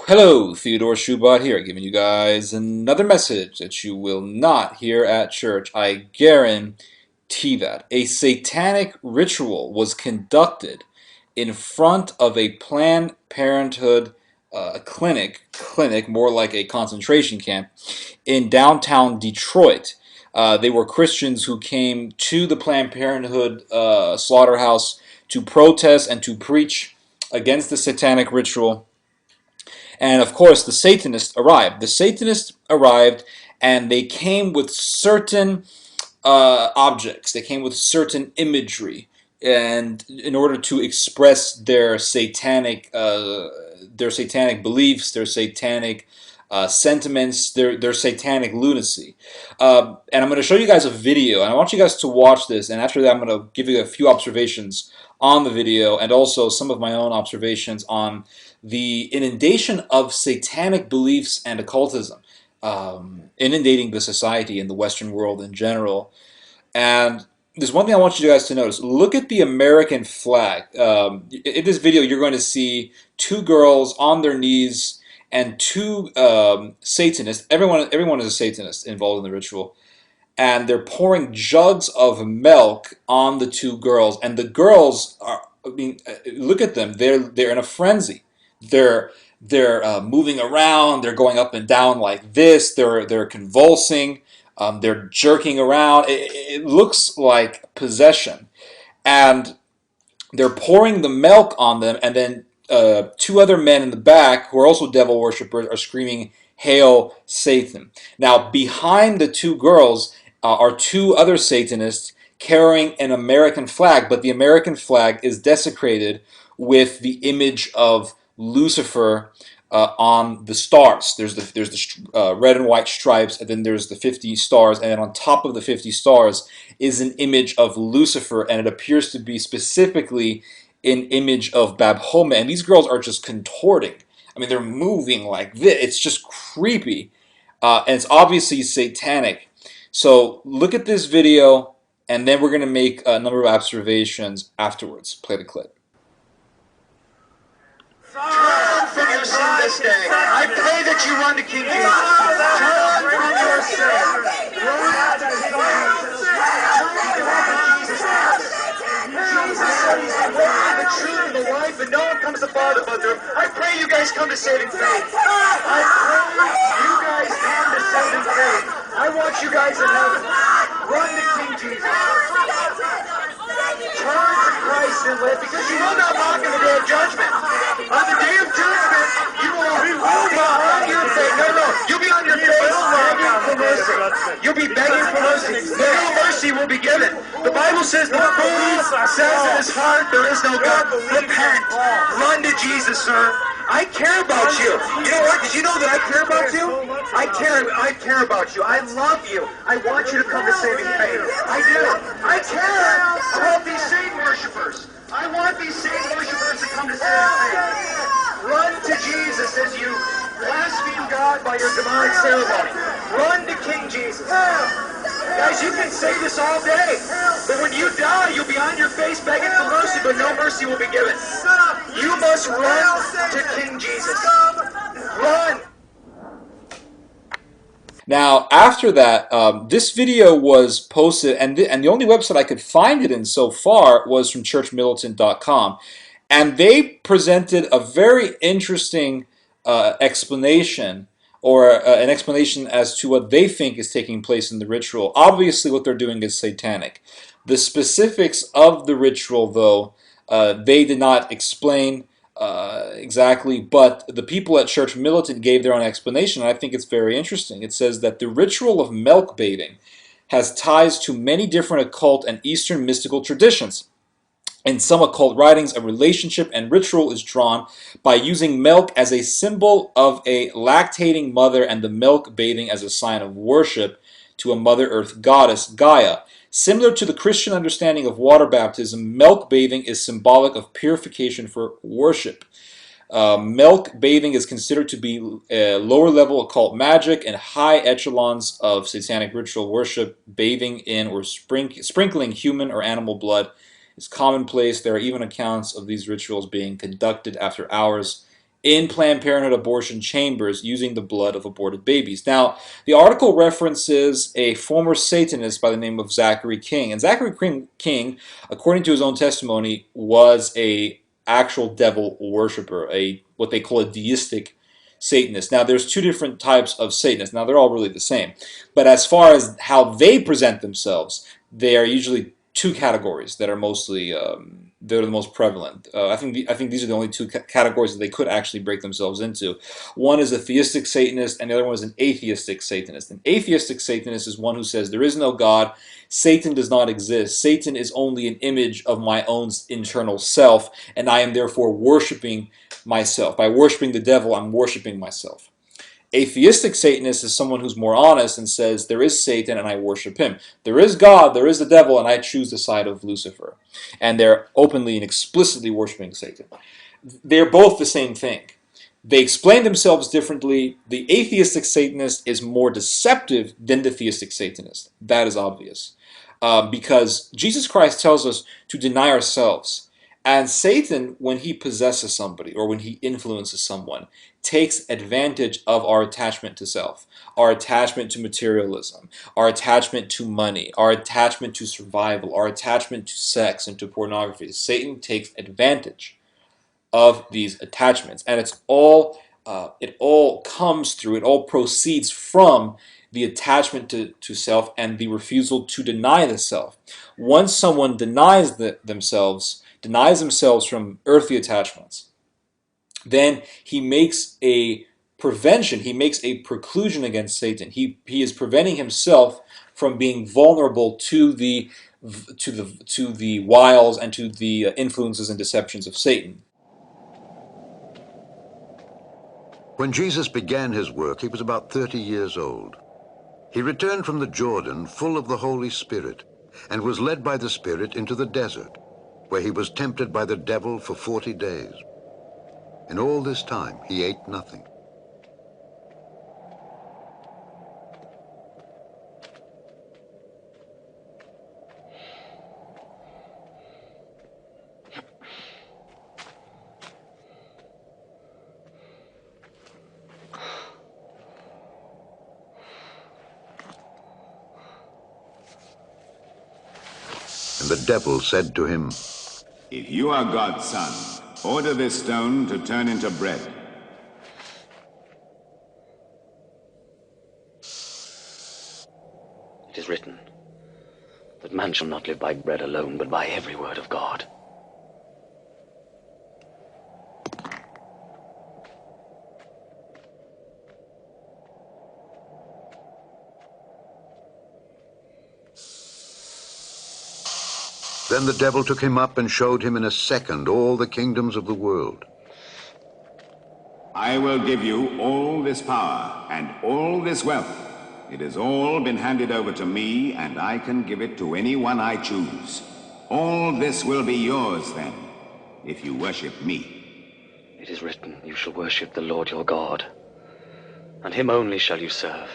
Hello, Theodore Shoebat here, giving you guys another message that you will not hear at church. I guarantee that. A satanic ritual was conducted in front of a Planned Parenthood clinic, more like a concentration camp, in downtown Detroit. They were Christians who came to the Planned Parenthood slaughterhouse to protest and to preach against the satanic ritual. And of course, the Satanists arrived. The Satanists arrived, and they came with certain objects. They came with certain imagery, and in order to express their satanic beliefs, their satanic sentiments, their satanic lunacy. And I'm going to show you guys a video, and I want you guys to watch this. And after that, I'm going to give you a few observations on the video, and also some of my own observations on the inundation of satanic beliefs and occultism inundating the society and the Western world in general. And there's one thing I want you guys to notice. Look at the American flag. In this video, you're going to see two girls on their knees and two Satanists. Everyone is a Satanist involved in the ritual. And they're pouring jugs of milk on the two girls. And the girls are, I mean, look at them. They're in a frenzy. They're moving around. They're going up and down like this. They're convulsing. They're jerking around. It looks like possession. And they're pouring the milk on them, and then two other men in the back, who are also devil worshippers, are screaming, "Hail Satan." Now, behind the two girls are two other Satanists carrying an American flag, but the American flag is desecrated with the image of Lucifer on the stars. There's the red and white stripes, and then there's the 50 stars, and then on top of the 50 stars is an image of Lucifer, and it appears to be specifically an image of Babhoma. And these girls are just contorting. I mean, they're moving like this. It's just creepy, and it's obviously satanic. So look at this video, and then we're going to make a number of observations afterwards. Play the clip. Turn from your sin this day. I pray that you run to King Jesus. Turn from your sin. Run to King Jesus. Jesus said he's the way, the truth, and the life, and no one comes to the Father but through him. I pray you guys come to saving faith. I pray you guys come to saving faith. I want you guys in heaven. Run to King Jesus. Turn to Christ and live, because you will not walk in the day of judgment. On the day of judgment, you will be on your face. No, you'll be on your face begging for mercy. You'll be begging for mercy. No mercy will be given. The Bible says the fool says in his heart there is no God. Repent. Run to Jesus, sir. I care about you. You know what? Did you know that I care about you? I care about you. I love you. I want you to come to saving faith. I do. I care about these Satan worshipers. I want these Satan worshipers to come to saving faith. Run to Jesus as you blaspheme God by your demonic ceremony. Run to King Jesus. Guys, you can say this all day, but when you die, you'll be on your face begging for mercy, but no mercy will be given. You must run to King Jesus. Run! Now, after that, this video was posted, and the only website I could find it in so far was from churchmilitant.com. And they presented a very interesting explanation, or an explanation as to what they think is taking place in the ritual. Obviously, what they're doing is satanic. The specifics of the ritual, though, they did not explain exactly, but the people at Church Militant gave their own explanation, and I think it's very interesting. It says that the ritual of milk bathing has ties to many different occult and Eastern mystical traditions. In some occult writings, a relationship and ritual is drawn by using milk as a symbol of a lactating mother, and the milk bathing as a sign of worship to a Mother Earth goddess, Gaia. Similar to the Christian understanding of water baptism, milk bathing is symbolic of purification for worship. Milk bathing is considered to be lower level occult magic, and high echelons of satanic ritual worship. Bathing in or sprinkling human or animal blood is commonplace. There are even accounts of these rituals being conducted after hours in Planned Parenthood abortion chambers using the blood of aborted babies. Now, the article references a former Satanist by the name of Zachary King. And Zachary King, according to his own testimony, was a actual devil worshiper, what they call a deistic Satanist. Now, there's two different types of Satanists. Now, they're all really the same. But as far as how they present themselves, they are usually two categories that are mostly they're the most prevalent. I think these are the only two categories that they could actually break themselves into. One is a theistic Satanist, and the other one is an atheistic Satanist. An atheistic Satanist is one who says there is no God, Satan does not exist, Satan is only an image of my own internal self, and I am therefore worshiping myself. By worshiping the devil, I'm worshiping myself. Atheistic Satanist is someone who's more honest and says, there is Satan and I worship him. There is God, there is the devil, and I choose the side of Lucifer. And they're openly and explicitly worshiping Satan. They're both the same thing. They explain themselves differently. The atheistic Satanist is more deceptive than the theistic Satanist. That is obvious. Because Jesus Christ tells us to deny ourselves. And Satan, when he possesses somebody or when he influences someone, takes advantage of our attachment to self, our attachment to materialism, our attachment to money, our attachment to survival, our attachment to sex and to pornography. Satan takes advantage of these attachments, and it all comes through, it all proceeds from the attachment to self and the refusal to deny the self. Once someone denies themselves from earthly attachments, then he makes a prevention, he makes a preclusion against Satan. He is preventing himself from being vulnerable to the wiles and to the influences and deceptions of Satan. When Jesus began his work, he was about 30 years old. He returned from the Jordan full of the Holy Spirit and was led by the Spirit into the desert, where he was tempted by the devil for 40 days. In all this time, he ate nothing. And the devil said to him, "If you are God's son, order this stone to turn into bread." It is written that man shall not live by bread alone, but by every word of God. Then the devil took him up and showed him in a second all the kingdoms of the world. "I will give you all this power and all this wealth. It has all been handed over to me, and I can give it to anyone I choose. All this will be yours then, if you worship me." It is written, you shall worship the Lord your God, and him only shall you serve.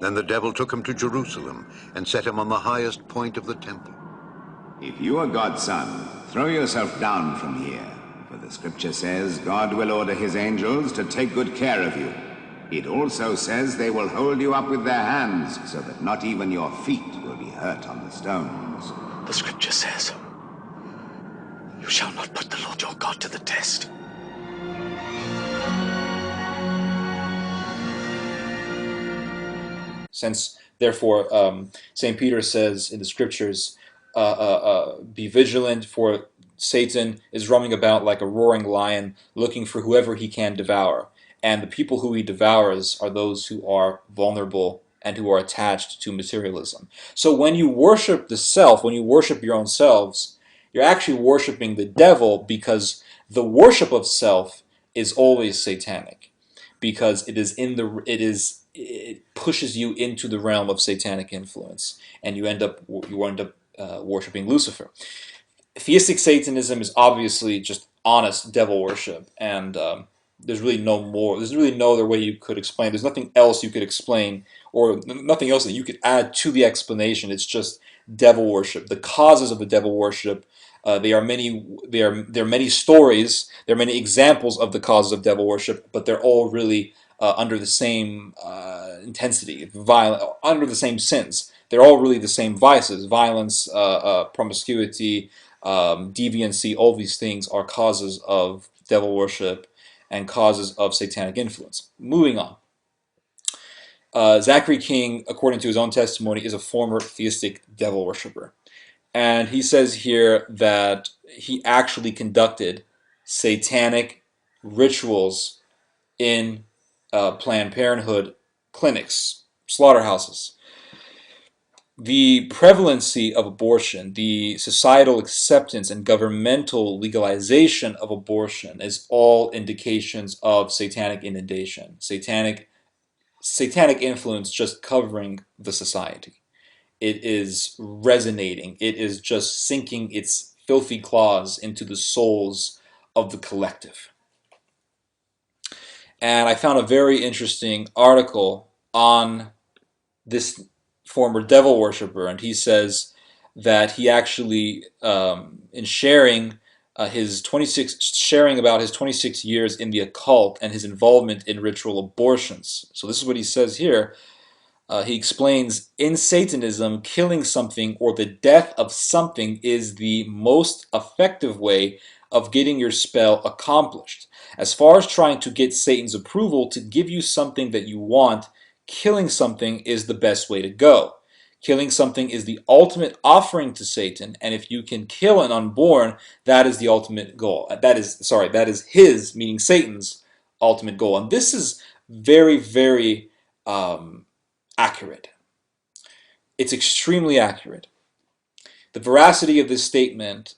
Then the devil took him to Jerusalem and set him on the highest point of the temple. "If you are God's son, throw yourself down from here, for the scripture says God will order his angels to take good care of you. It also says they will hold you up with their hands, so that not even your feet will be hurt on the stones." The scripture says, you shall not put the Lord your God to the test. Since, therefore, St. Peter says in the scriptures, be vigilant, for Satan is roaming about like a roaring lion, looking for whoever he can devour. And the people who he devours are those who are vulnerable and who are attached to materialism. So when you worship the self, when you worship your own selves, you're actually worshiping the devil, because the worship of self is always satanic, because it pushes you into the realm of satanic influence, and you end up worshiping Lucifer. Theistic Satanism is obviously just honest devil worship, and there's really no other way you could explain. There's nothing else you could explain, or nothing else that you could add to the explanation. It's just devil worship, the causes of the devil worship. There are many stories. There are many examples of the causes of devil worship, but they're all really under the same intensity, under the same sins. They're all really the same vices: violence, promiscuity, deviancy. All these things are causes of devil worship and causes of satanic influence. Moving on. Zachary King, according to his own testimony, is a former theistic devil worshiper. And he says here that he actually conducted satanic rituals in Planned Parenthood clinics, slaughterhouses. The prevalency of abortion, the societal acceptance and governmental legalization of abortion is all indications of satanic inundation, satanic influence just covering the society. It is resonating. It is just sinking its filthy claws into the souls of the collective. And I found a very interesting article on this former devil worshiper, and he says that he actually, in sharing about his 26 years in the occult and his involvement in ritual abortions. So this is what he says here. He explains, in Satanism, killing something or the death of something is the most effective way of getting your spell accomplished. As far as trying to get Satan's approval to give you something that you want, killing something is the best way to go. Killing something is the ultimate offering to Satan, and if you can kill an unborn, that is the ultimate goal. That is his, meaning Satan's, ultimate goal. And this is very, very accurate. It's extremely accurate. The veracity of this statement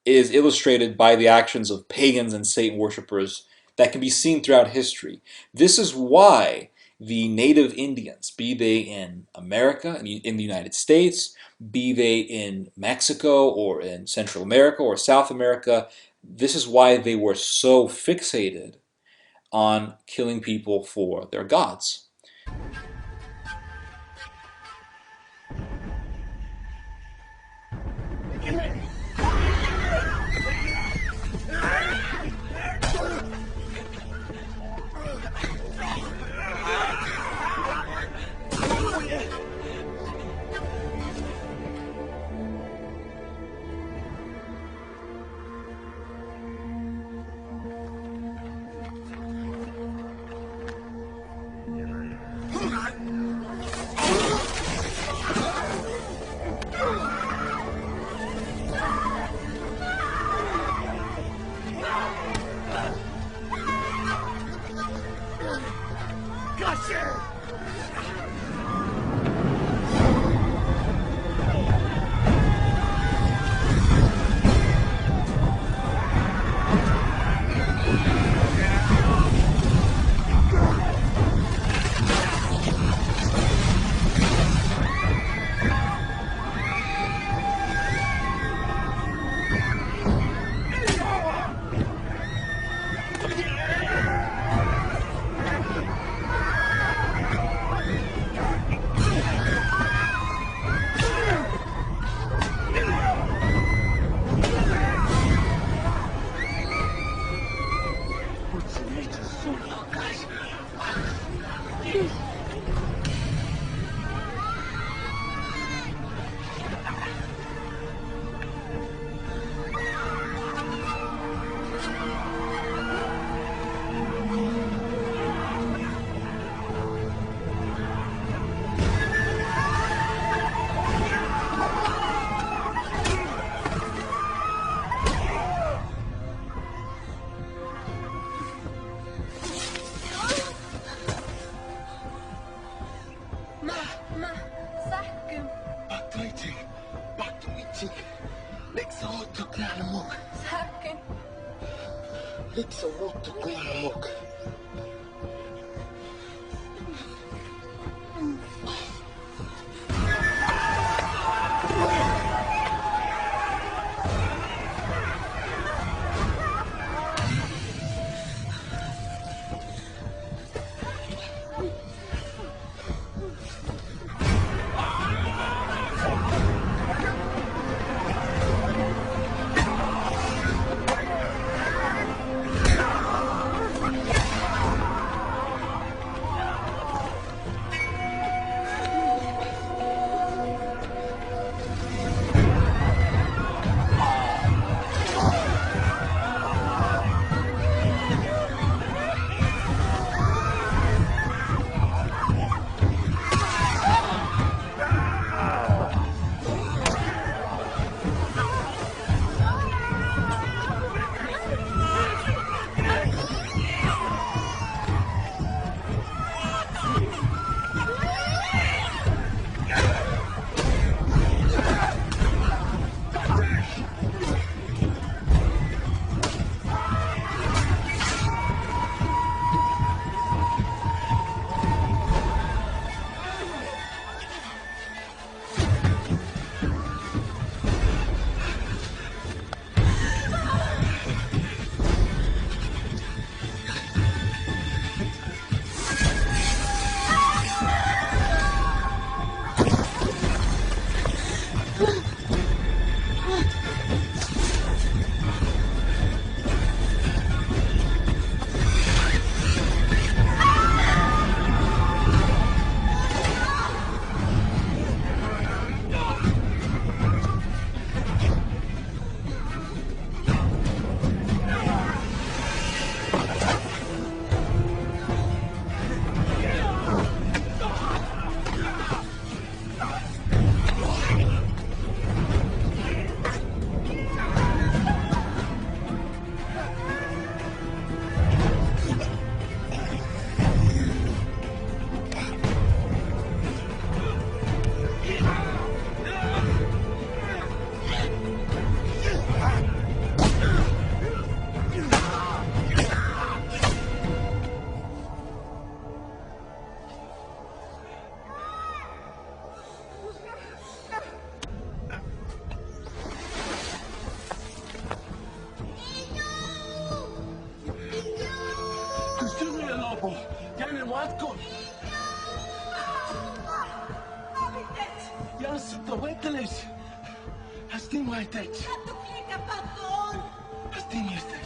is illustrated by the actions of pagans and Satan worshippers that can be seen throughout history. This is why the native Indians, be they in America, in the United States, be they in Mexico or in Central America or South America, this is why they were so fixated on killing people for their gods. matko! Jans, ta võitles! Hästi mõeldad! Hästi mõeldad!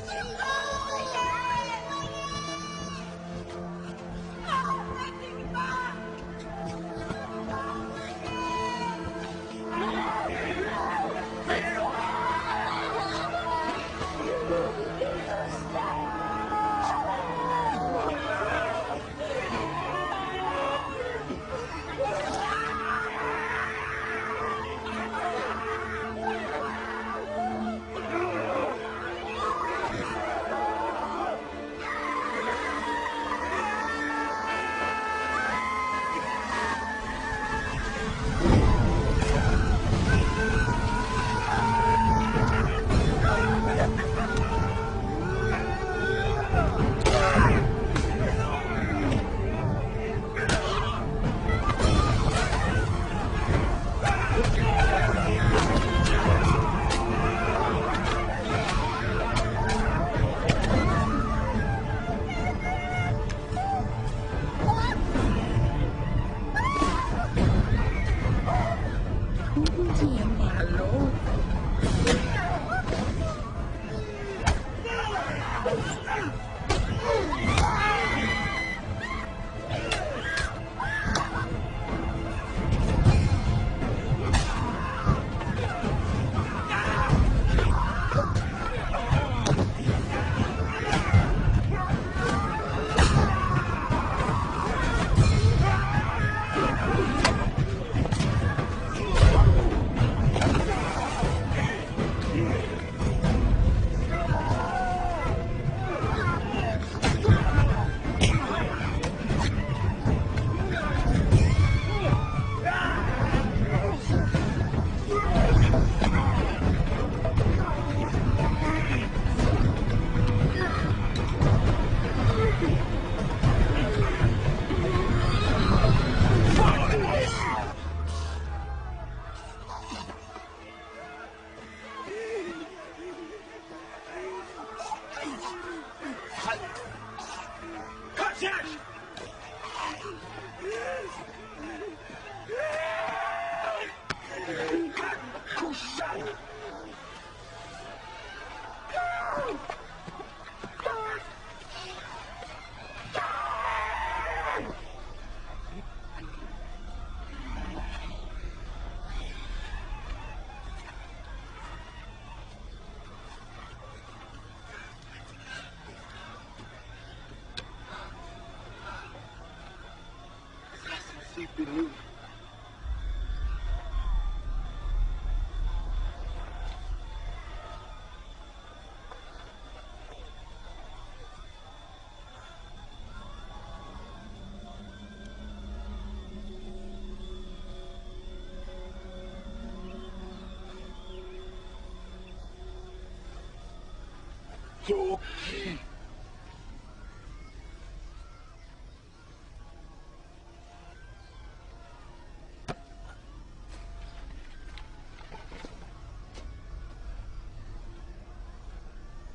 Okay.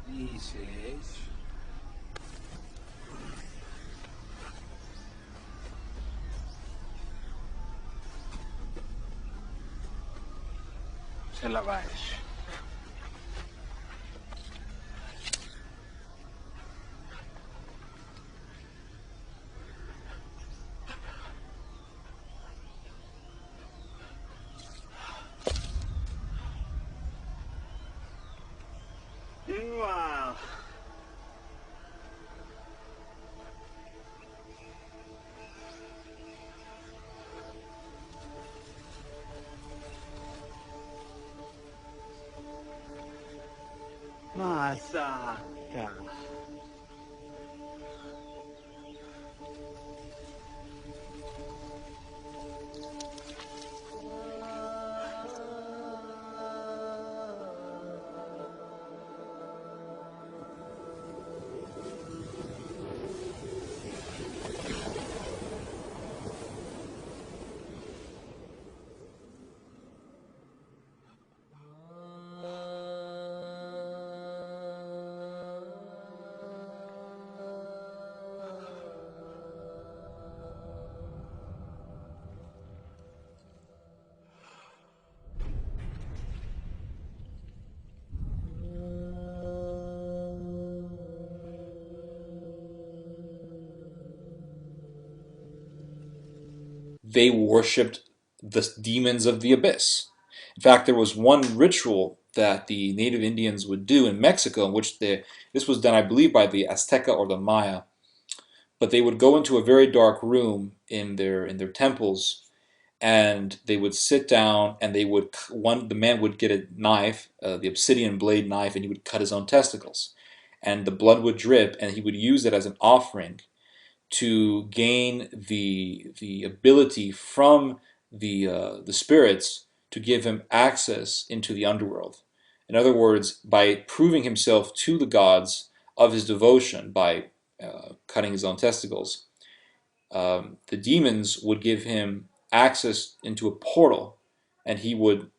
Dices. Se la vais. Wow. Masaka. they worshipped the demons of the abyss. In fact, there was one ritual that the native Indians would do in Mexico, in which this was done, I believe, by the Azteca or the Maya. But they would go into a very dark room in their temples, and they would sit down, and the man would get a knife, the obsidian blade knife, and he would cut his own testicles, and the blood would drip, and he would use it as an offering to gain the ability from the spirits to give him access into the underworld. In other words, by proving himself to the gods of his devotion by cutting his own testicles, the demons would give him access into a portal, and he would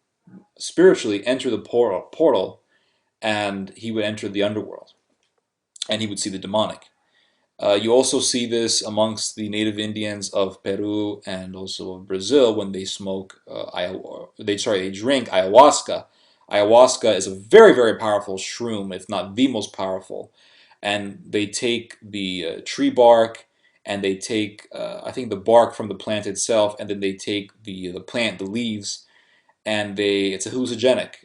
spiritually enter the portal, and he would enter the underworld, and he would see the demonic. You also see this amongst the native Indians of Peru and also of Brazil when they smoke, they drink ayahuasca. Ayahuasca is a very, very powerful shroom, if not the most powerful. And they take the tree bark, and they take, I think, the bark from the plant itself, and then they take the plant, the leaves, and it's a hallucinogenic,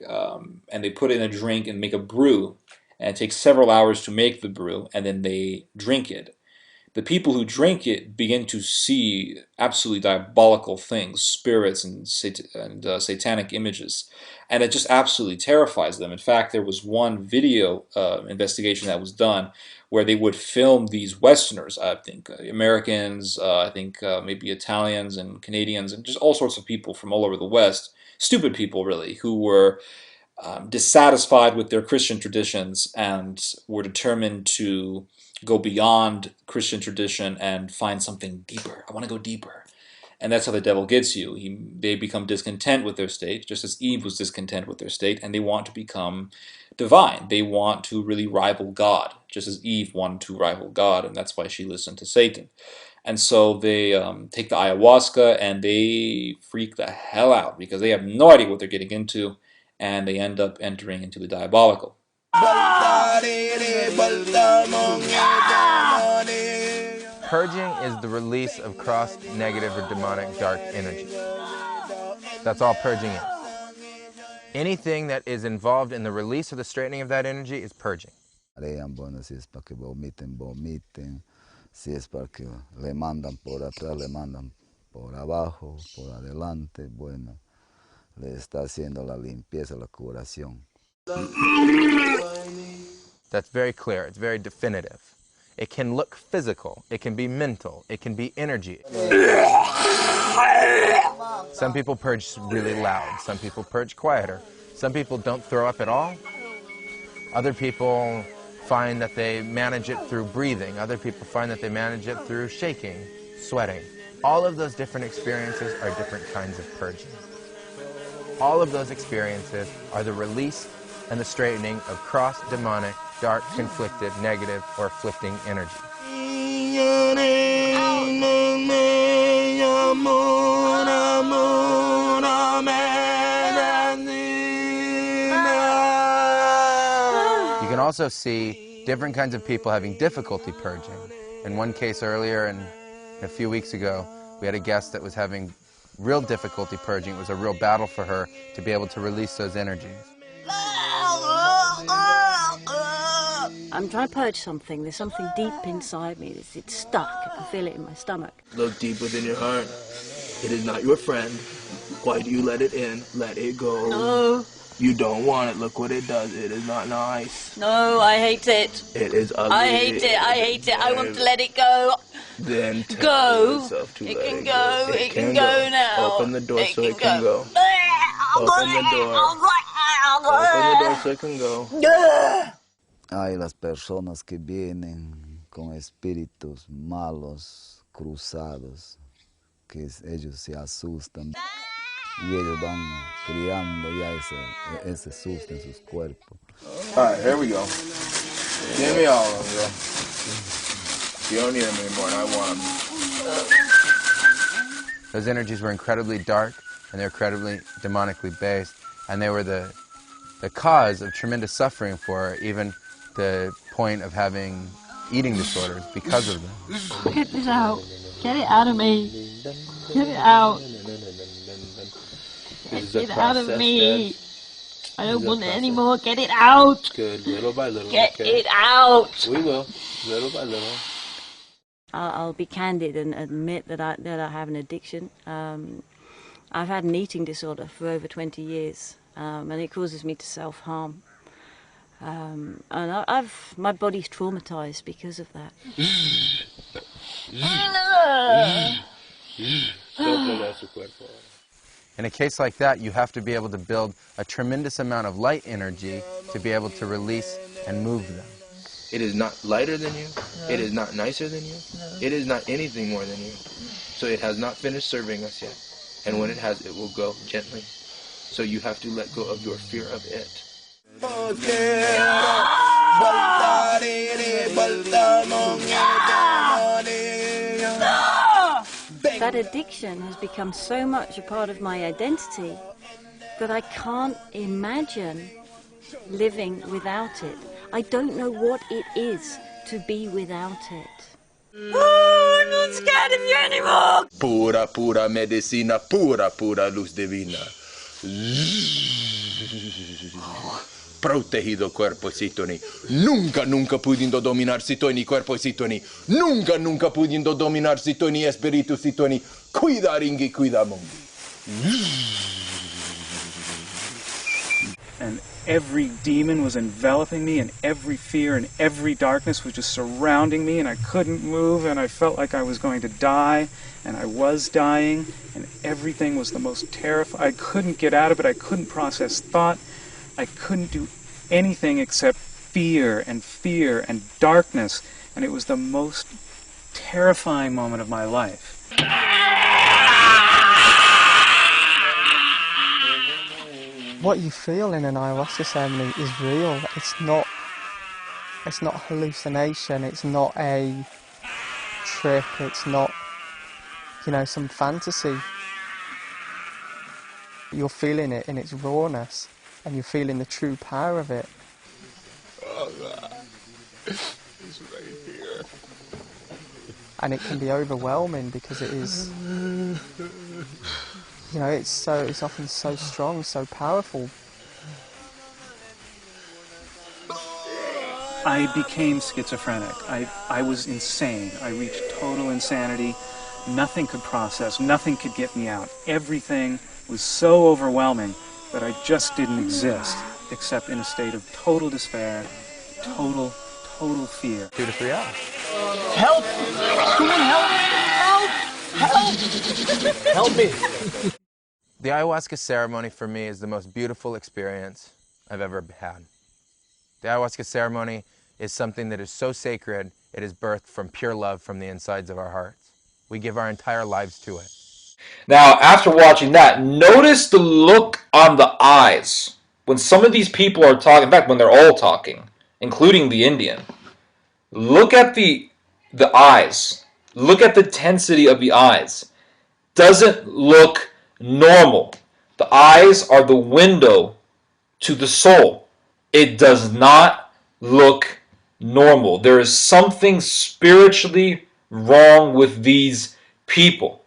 and they put it in a drink and make a brew. And it takes several hours to make the brew, and then they drink it. The people who drink it begin to see absolutely diabolical things, spirits and satanic images, and it just absolutely terrifies them. In fact, there was one video investigation that was done where they would film these Westerners, I think Americans, I think maybe Italians and Canadians, and just all sorts of people from all over the West, stupid people really, who were dissatisfied with their Christian traditions and were determined to go beyond Christian tradition and find something deeper. I want to go deeper. And that's how the devil gets you. They become discontent with their state, just as Eve was discontent with their state, and they want to become divine. They want to really rival God, just as Eve wanted to rival God, and that's why she listened to Satan. And so they take the ayahuasca, and they freak the hell out because they have no idea what they're getting into, and they end up entering into the diabolical. Purging is the release of crossed, negative, or demonic dark energy. That's all purging is. Anything that is involved in the release or the straightening of that energy is purging. Si es para que vomiten. Si es para que le mandan por atrás, le mandan por abajo, por adelante. Bueno, le está haciendo la limpieza, la curación. That's very clear. It's very definitive. It can look physical. It can be mental. It can be energy. Some people purge really loud. Some people purge quieter. Some people don't throw up at all. Other people find that they manage it through breathing. Other people find that they manage it through shaking, sweating. All of those different experiences are different kinds of purging. All of those experiences are the release and the straightening of cross-demonic, dark, conflicted, negative, or afflicting energy. You can also see different kinds of people having difficulty purging. In one case earlier, and a few weeks ago, we had a guest that was having real difficulty purging. It was a real battle for her to be able to release those energies. I'm trying to purge something. There's something deep inside me. It's stuck. I can feel it in my stomach. Look deep within your heart. It is not your friend. Why do you let it in? Let it go. No. You don't want it. Look what it does. It is not nice. No, I hate it. It is ugly. I hate it. I hate it. I want to let it go. Then tell Go. yourself to It let can it go. go. It can go now. Open the door so can it can go. Open the door. Open the door so it can go. Hay las personas que vienen con espíritus malos, cruzados, que ellos se asustan y ellos van criando ya ese susto en sus cuerpos. All right, here we go. Give me all of them. You don't need them anymore, and I want them. Those energies were incredibly dark, and they were incredibly demonically based, and they were the cause of tremendous suffering for her, even the point of having eating disorders because of them. Get this out. Get it out of me. Get it out. Get it out of me. I don't want it anymore. Get it out. Good, little by little. Get it out. We will, little by little. I'll be candid and admit that I have an addiction. I've had an eating disorder for over 20 years, and it causes me to self-harm. And my body's traumatized because of that. In a case like that, you have to be able to build a tremendous amount of light energy to be able to release and move them. It is not lighter than you. No. It is not nicer than you. No. It is not anything more than you. So it has not finished serving us yet. And when it has, it will go gently. So you have to let go of your fear of it. That addiction has become so much a part of my identity that I can't imagine living without it. I don't know what it is to be without it. Oh, I'm not scared of you anymore! Pura, pura medicina, pura, pura luz divina. Protegido cuerpo sitoni. Nunca, nunca pudiendo dominar sitoni cuerpo sitoni. Nunca, nunca pudiendo dominar sitoni espíritu sitoni. Cuida ringi, cuida mongi. And every demon was enveloping me, and every fear and every darkness was just surrounding me, and I couldn't move, and I felt like I was going to die, and I was dying, and everything was the most terrifying. I couldn't get out of it. I couldn't process thought. I couldn't do anything except fear and darkness, and it was the most terrifying moment of my life. What you feel in an ayahuasca ceremony is real. It's not hallucination. It's not a trip. It's not, some fantasy. You're feeling it in its rawness, and you're feeling the true power of it. Oh God, it's right here. And it can be overwhelming because it is. It's often so strong, so powerful. I became schizophrenic. I was insane. I reached total insanity. Nothing could process, nothing could get me out. Everything was so overwhelming that I just didn't exist, except in a state of total despair, total fear. 2 to 3 hours. Help! Someone help! Help! Help! Help me! The ayahuasca ceremony for me is the most beautiful experience I've ever had. The ayahuasca ceremony is something that is so sacred, it is birthed from pure love from the insides of our hearts. We give our entire lives to it. Now, after watching that, notice the look on the eyes when some of these people are talking. In fact, when they're all talking, including the Indian. Look at the eyes. Look at the tensity of the eyes. Doesn't look normal. The eyes are the window to the soul. It does not look normal. There is something spiritually wrong with these people.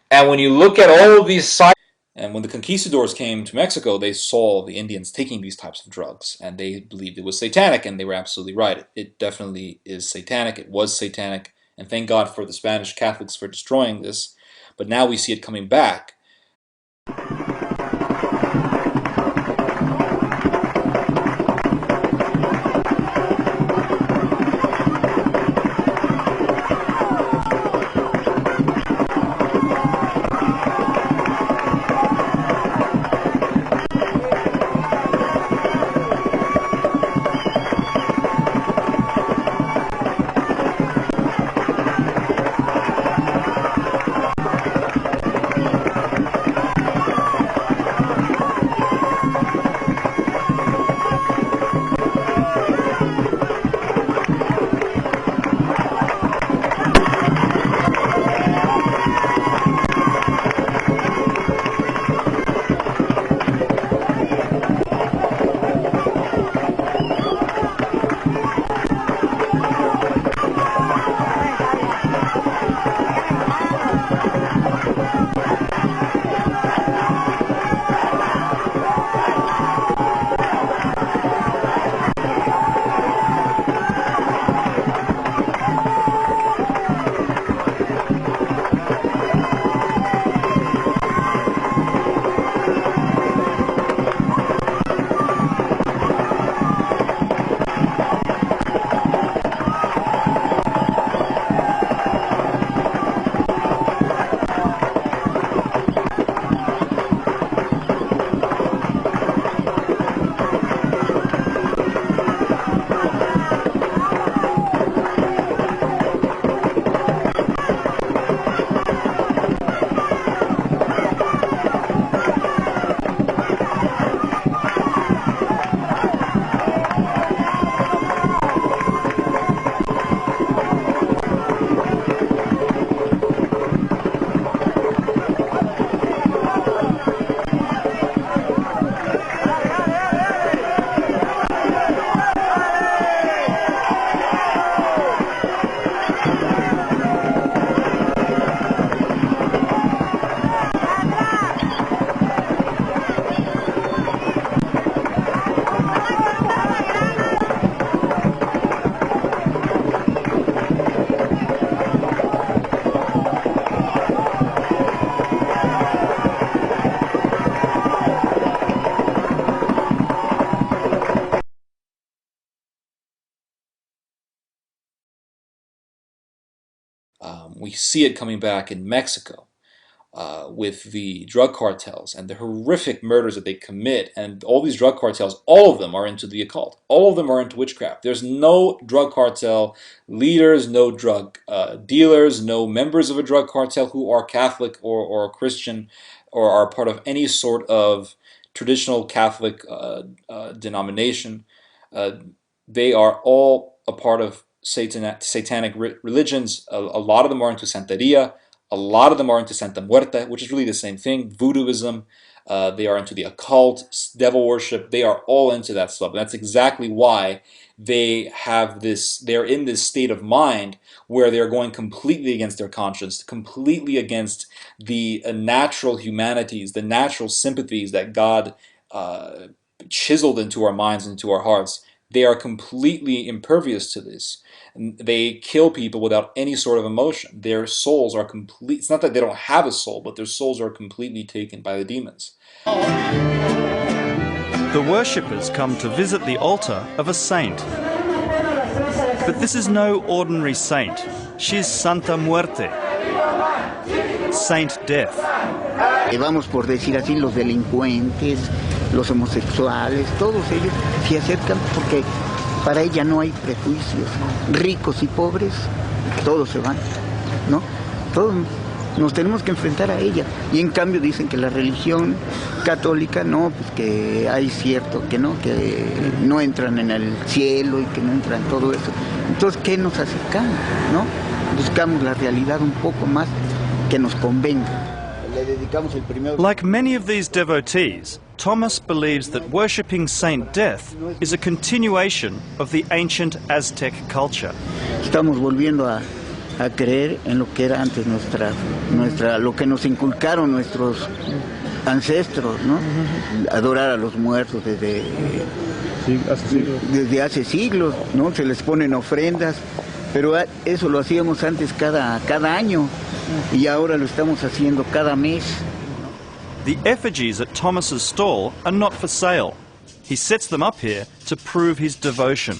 And when you look at all of these signs, and when the conquistadors came to Mexico, they saw the Indians taking these types of drugs, and they believed it was satanic, and they were absolutely right. It definitely is satanic. It was satanic, and thank God for the Spanish Catholics for destroying this. But now we see it coming back. We see it coming back in Mexico with the drug cartels and the horrific murders that they commit. And all these drug cartels, all of them are into the occult. All of them are into witchcraft. There's no drug cartel leaders, no drug dealers, no members of a drug cartel who are Catholic or Christian or are part of any sort of traditional Catholic denomination. They are all a part of satanic religions. A lot of them are into Santeria. A lot of them are into Santa Muerte, which is really the same thing. Voodooism. They are into the occult, devil worship. They are all into that stuff. And that's exactly why they have this. They're in this state of mind where they're going completely against their conscience, completely against the natural humanities, the natural sympathies that God chiseled into our minds and into our hearts. They are completely impervious to this. They kill people without any sort of emotion. Their souls are complete. It's not that they don't have a soul, but their souls are completely taken by the demons. The worshippers come to visit the altar of a saint. But this is no ordinary saint. She's Santa Muerte, Saint Death. Vamos por decir así, los delincuentes, los homosexuales, todos ellos se acercan porque para ella no hay prejuicios, ricos y pobres, todos se van, ¿no? Todos nos tenemos que enfrentar a ella. Y en cambio dicen que la religión católica, no, pues que hay cierto, que no entran en el cielo y que no entran todo eso. Entonces, ¿qué nos acercamos, no? Buscamos la realidad un poco más que nos convenga. Like many of these devotees, Thomas believes that worshipping Saint Death is a continuation of the ancient Aztec culture. Estamos volviendo a creer en lo que era antes lo que nos inculcaron nuestros ancestros, ¿no? Adorar a los muertos desde hace siglos, ¿no? Se les ponen ofrendas, pero eso lo hacíamos antes cada año. Y ahora lo estamos haciendo cada mes. The effigies at Thomas's stall are not for sale. He sets them up here to prove his devotion.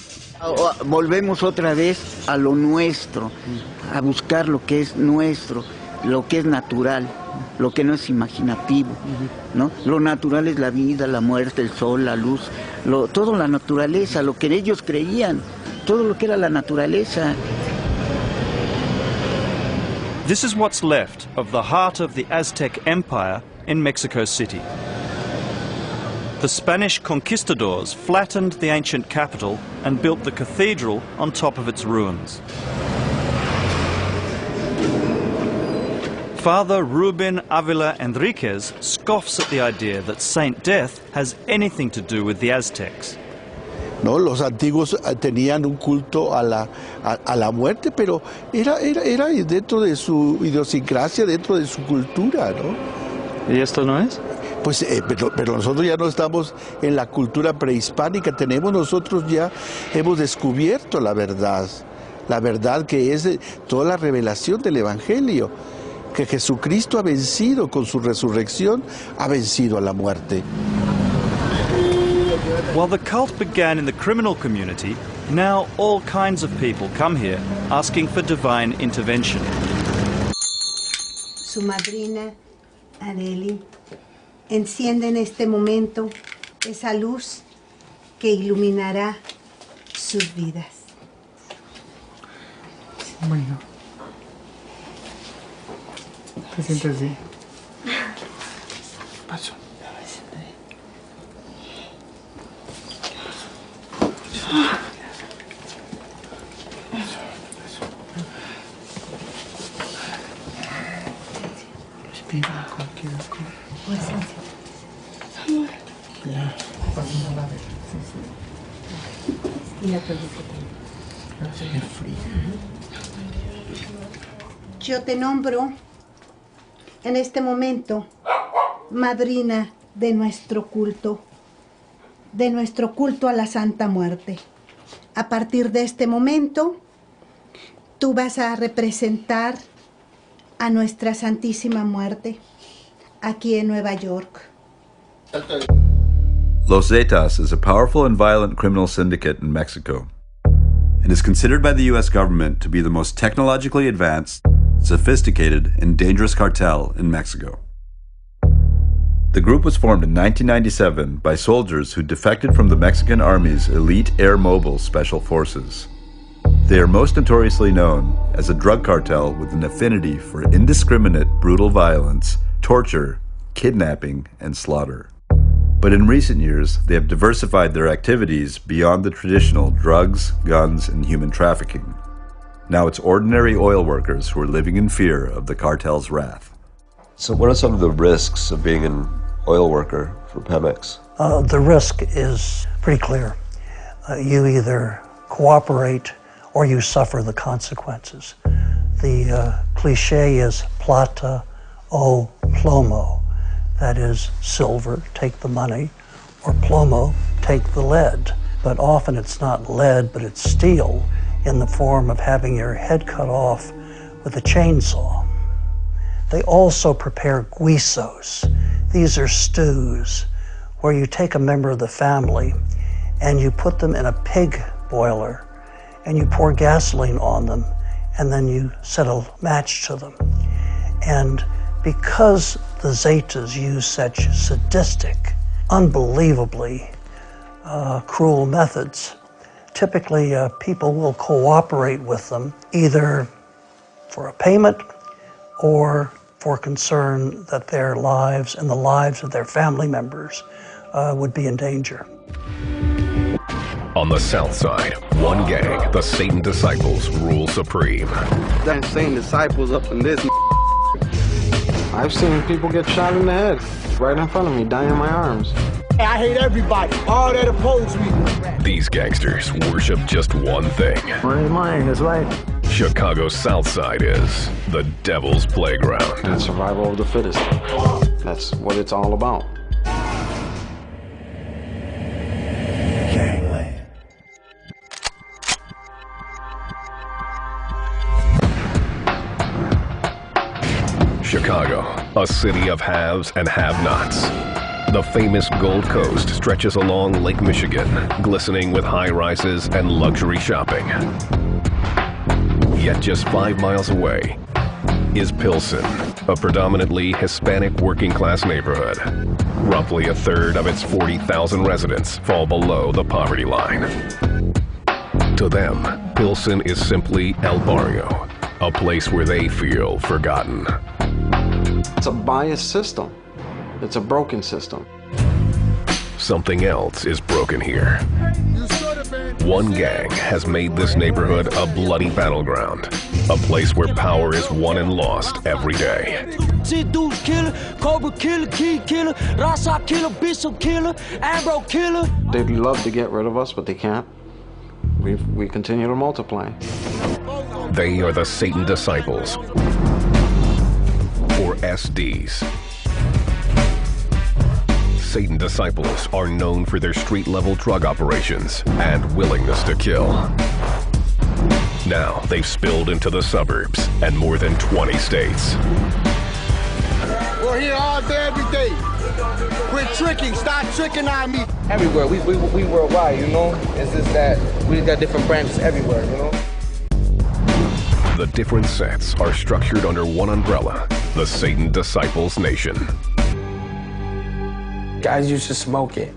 Volvemos otra vez a lo nuestro, a buscar lo que es nuestro, lo que es natural, lo que no es imaginativo, ¿no? Lo natural es la vida, la muerte, el sol, la luz, todo la naturaleza, lo que ellos creían, todo lo que era la naturaleza. This is what's left of the heart of the Aztec Empire in Mexico City. The Spanish conquistadors flattened the ancient capital and built the cathedral on top of its ruins. Father Ruben Avila Enriquez scoffs at the idea that Saint Death has anything to do with the Aztecs. ¿No? Los antiguos tenían un culto a la muerte, pero era dentro de su idiosincrasia, dentro de su cultura, ¿no? ¿Y esto no es? Pues, pero nosotros ya no estamos en la cultura prehispánica, hemos descubierto la verdad que es toda la revelación del Evangelio, que Jesucristo ha vencido con su resurrección, ha vencido a la muerte. While the cult began in the criminal community, now all kinds of people come here asking for divine intervention. Su madrina, Adeli, enciende en este momento esa luz que iluminará sus vidas. Bueno. ¿Te sientes así? Paso. Respira cualquier cosa. Ya, pasando la vez. Sí. Y la película. Es frío. Yo te nombro en este momento madrina de nuestro culto a la Santa Muerte. A partir de este momento, tú vas a representar a nuestra Santísima Muerte aquí en Nueva York. Los Zetas is a powerful and violent criminal syndicate in Mexico and is considered by the U.S. government to be the most technologically advanced sophisticated, and dangerous cartel in Mexico. The group was formed in 1997 by soldiers who defected from the Mexican Army's elite air mobile special forces. They are most notoriously known as a drug cartel with an affinity for indiscriminate, brutal violence, torture, kidnapping, and slaughter. But in recent years, they have diversified their activities beyond the traditional drugs, guns, and human trafficking. Now it's ordinary oil workers who are living in fear of the cartel's wrath. So what are some of the risks of being an oil worker for Pemex? The risk is pretty clear. You either cooperate or you suffer the consequences. The cliche is plata o plomo. That is, silver, take the money, or plomo, take the lead. But often it's not lead, but it's steel in the form of having your head cut off with a chainsaw. They also prepare guisos. These are stews where you take a member of the family and you put them in a pig boiler and you pour gasoline on them and then you set a match to them. And because the Zetas use such sadistic, unbelievably cruel methods, typically people will cooperate with them either for a payment or for concern that their lives and the lives of their family members would be in danger. On the south side, one gang, the Satan Disciples, rule supreme. The insane disciples up in this. I've seen people get shot in the head right in front of me, dying in my arms. I hate everybody, all that oppose me. These gangsters worship just one thing. Money is mine, that's right. Chicago's south side is the devil's playground. And survival of the fittest. That's what it's all about. Chicago, a city of haves and have-nots. The famous Gold Coast stretches along Lake Michigan, glistening with high-rises and luxury shopping. Yet just 5 miles away is Pilsen, a predominantly Hispanic working-class neighborhood. Roughly a third of its 40,000 residents fall below the poverty line. To them, Pilsen is simply El Barrio, a place where they feel forgotten. It's a biased system. It's a broken system. Something else is broken here. One gang has made this neighborhood a bloody battleground, a place where power is won and lost every day. Seduce killer, Cobra killer, Key killer, Rasa killer, Bishop killer, Ambro killer. They'd love to get rid of us, but they can't. We continue to multiply. They are the Satan Disciples, or SDs. Satan Disciples are known for their street-level drug operations and willingness to kill. Now they've spilled into the suburbs and more than 20 states. We're here all day, every day. We're tricking. Stop tricking on me. Everywhere. We worldwide, you know? It's just that we got different branches everywhere, you know? The different sets are structured under one umbrella, the Satan Disciples Nation. Guys used to smoke it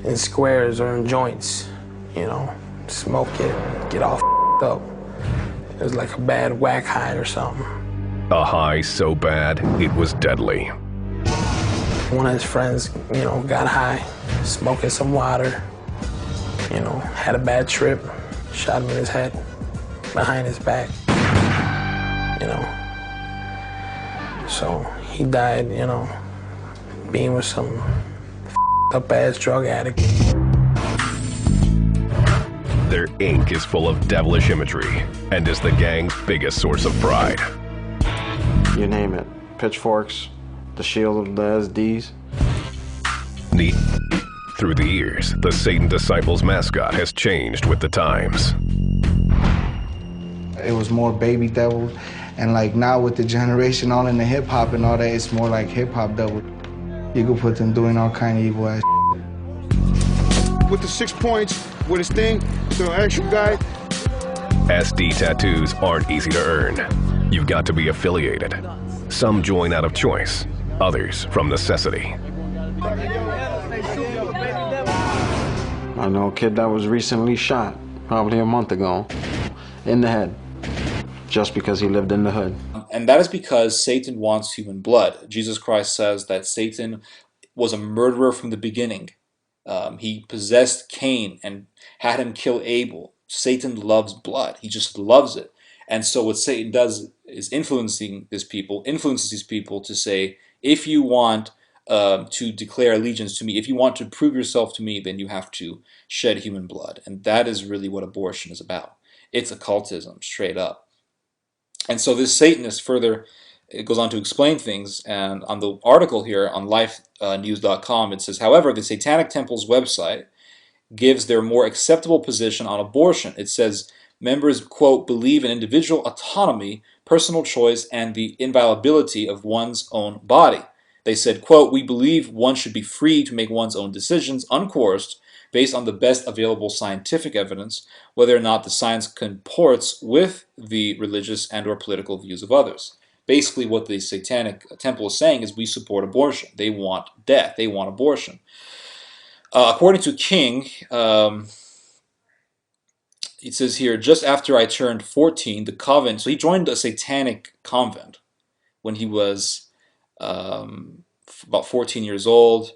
in squares or in joints, you know? Smoke it, get all up. It was like a bad whack high or something. A high so bad, it was deadly. One of his friends, you know, got high, smoking some water, you know, had a bad trip, shot him in his head, behind his back, you know. So he died, you know, being with some up-ass drug addict. Their ink is full of devilish imagery and is the gang's biggest source of pride. You name it. Pitchforks, the shield of the SDs. Through the years, the Satan Disciples mascot has changed with the times. It was more baby devil, and like now with the generation all in the hip hop and all that, it's more like hip hop devil. You could put them doing all kind of evil ass. With the 6 points, with his thing, the actual guy. SD tattoos aren't easy to earn. You've got to be affiliated. Some join out of choice, others from necessity. I know a kid that was recently shot, probably a month ago, in the head, just because he lived in the hood. And that is because Satan wants human blood. Jesus Christ says that Satan was a murderer from the beginning. He possessed Cain and had him kill Abel. Satan loves blood. He just loves it. And so what Satan does is influences these people to say, if you want to declare allegiance to me, if you want to prove yourself to me, then you have to shed human blood. And that is really what abortion is about. It's occultism, straight up. And so this Satanist further, it goes on to explain things, and on the article here on lifenews.com it says, however, the Satanic Temple's website gives their more acceptable position on abortion. It says members, quote, believe in individual autonomy, personal choice, and the inviolability of one's own body. They said, quote, we believe one should be free to make one's own decisions, uncoerced, based on the best available scientific evidence, whether or not the science comports with the religious and or political views of others. Basically, what the Satanic Temple is saying is we support abortion. They want death. They want abortion. According to King, it says here, just after I turned 14, the convent, so he joined a Satanic convent when he was about 14 years old.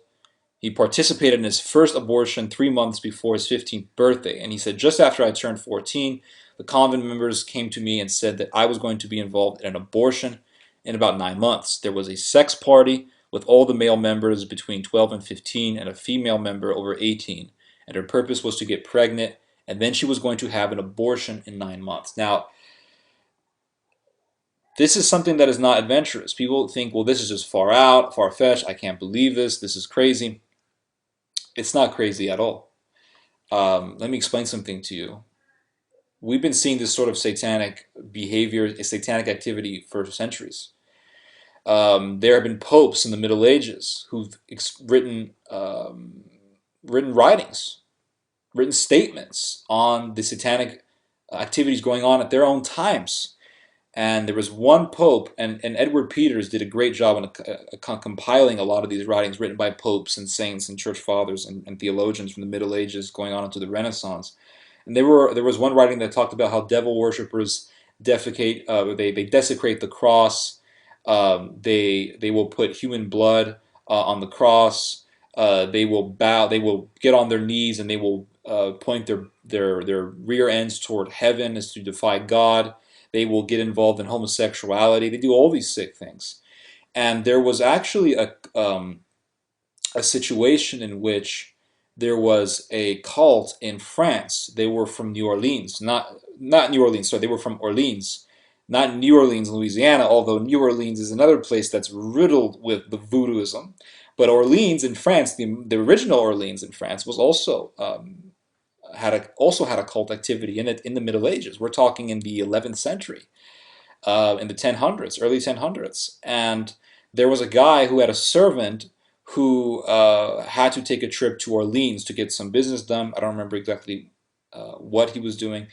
He participated in his first abortion 3 months before his 15th birthday. And he said, just after I turned 14, the convent members came to me and said that I was going to be involved in an abortion in about 9 months. There was a sex party with all the male members between 12 and 15 and a female member over 18. And her purpose was to get pregnant, and then she was going to have an abortion in 9 months. Now, this is something that is not adventurous. People think, well, this is just far out, far-fetched. I can't believe this. This is crazy. It's not crazy at all. Let me explain something to you. We've been seeing this sort of satanic behavior, satanic activity for centuries. There have been popes in the Middle Ages who've written writings, written statements on the satanic activities going on at their own times. And there was one pope, and Edward Peters did a great job in compiling a lot of these writings written by popes and saints and church fathers and theologians from the Middle Ages going on into the Renaissance. And there was one writing that talked about how devil worshippers defecate, they desecrate the cross. They will put human blood on the cross. They will bow. They will get on their knees and they will point their rear ends toward heaven as to defy God. They will get involved in homosexuality. They do all these sick things. And there was actually a situation in which there was a cult in France. They were from New Orleans. Not New Orleans, sorry. They were from Orleans. Not New Orleans, Louisiana, although New Orleans is another place that's riddled with the voodooism. But Orleans in France, the original Orleans in France, was also had a cult activity in it in the Middle Ages. We're talking in the 11th century, in the 1000s, early 1000s. And there was a guy who had a servant who had to take a trip to Orleans to get some business done. I don't remember exactly what he was doing.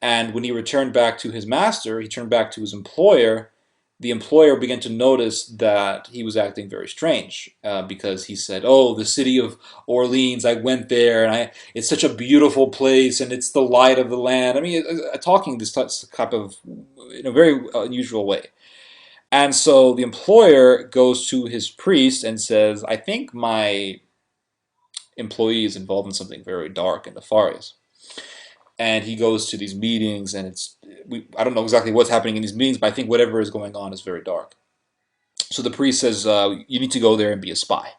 And when he returned back to his master, he turned back to his employer. The employer began to notice that he was acting very strange because he said, oh, the city of Orleans, I went there, and it's such a beautiful place, and it's the light of the land. I mean, talking this type of, in a very unusual way. And so the employer goes to his priest and says, I think my employee is involved in something very dark and nefarious. And he goes to these meetings, and I don't know exactly what's happening in these meetings, but I think whatever is going on is very dark. So the priest says, you need to go there and be a spy.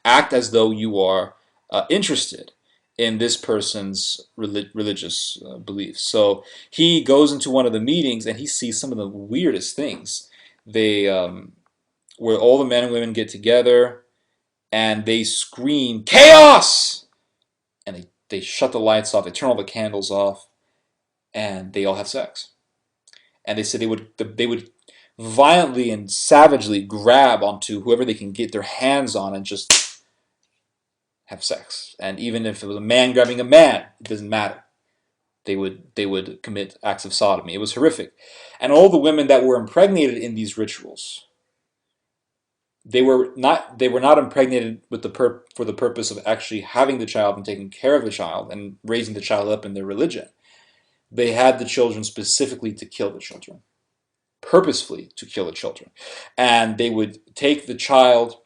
Act as though you are interested in this person's religious beliefs. So he goes into one of the meetings, and he sees some of the weirdest things. Where all the men and women get together, and they scream, chaos! And they shut the lights off, they turn all the candles off, and they all have sex. And they said they would violently and savagely grab onto whoever they can get their hands on and just have sex. And even if it was a man grabbing a man, it doesn't matter. They would commit acts of sodomy. It was horrific. And all the women that were impregnated in these rituals, they were not impregnated with for the purpose of actually having the child and taking care of the child and raising the child up in their religion. They had the children specifically to kill the children, purposefully to kill the children. And they would take the child,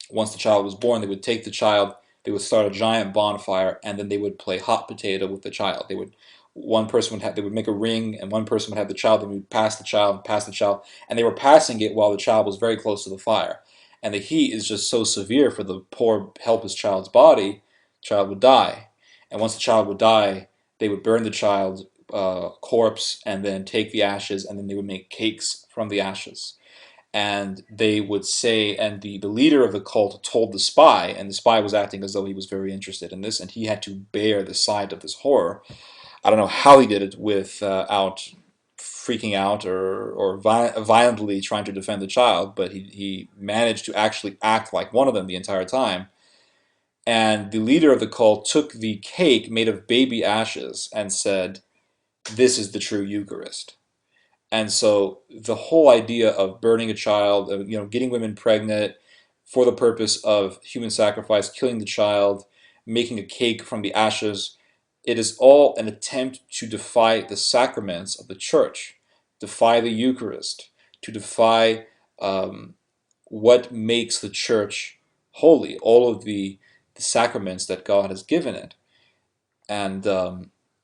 once the child was born, they would take the child, they would start a giant bonfire, and then they would play hot potato with the child. They would make a ring, and one person would have the child, then we would pass the child, and they were passing it while the child was very close to the fire. And the heat is just so severe for the poor, helpless child's body, the child would die. And once the child would die, they would burn the child's corpse and then take the ashes, and then they would make cakes from the ashes. And they would say, and the leader of the cult told the spy, and the spy was acting as though he was very interested in this, and he had to bear the side of this horror. I don't know how he did it without freaking out or violently trying to defend the child, but he managed to actually act like one of them the entire time. And the leader of the cult took the cake made of baby ashes and said, "This is the true Eucharist." And so the whole idea of burning a child, getting women pregnant for the purpose of human sacrifice, killing the child, making a cake from the ashes, it is all an attempt to defy the sacraments of the church, defy the Eucharist, to defy what makes the church holy, all of the sacraments that God has given it. And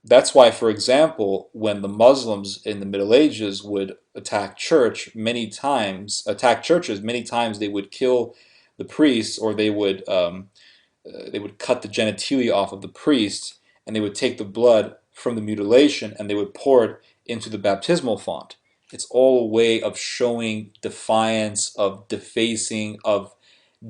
that's why, for example, when the Muslims in the Middle Ages would attack churches, many times they would kill the priests, or they would cut the genitalia off of the priest, and they would take the blood from the mutilation and they would pour it into the baptismal font. It's all a way of showing defiance, of defacing, of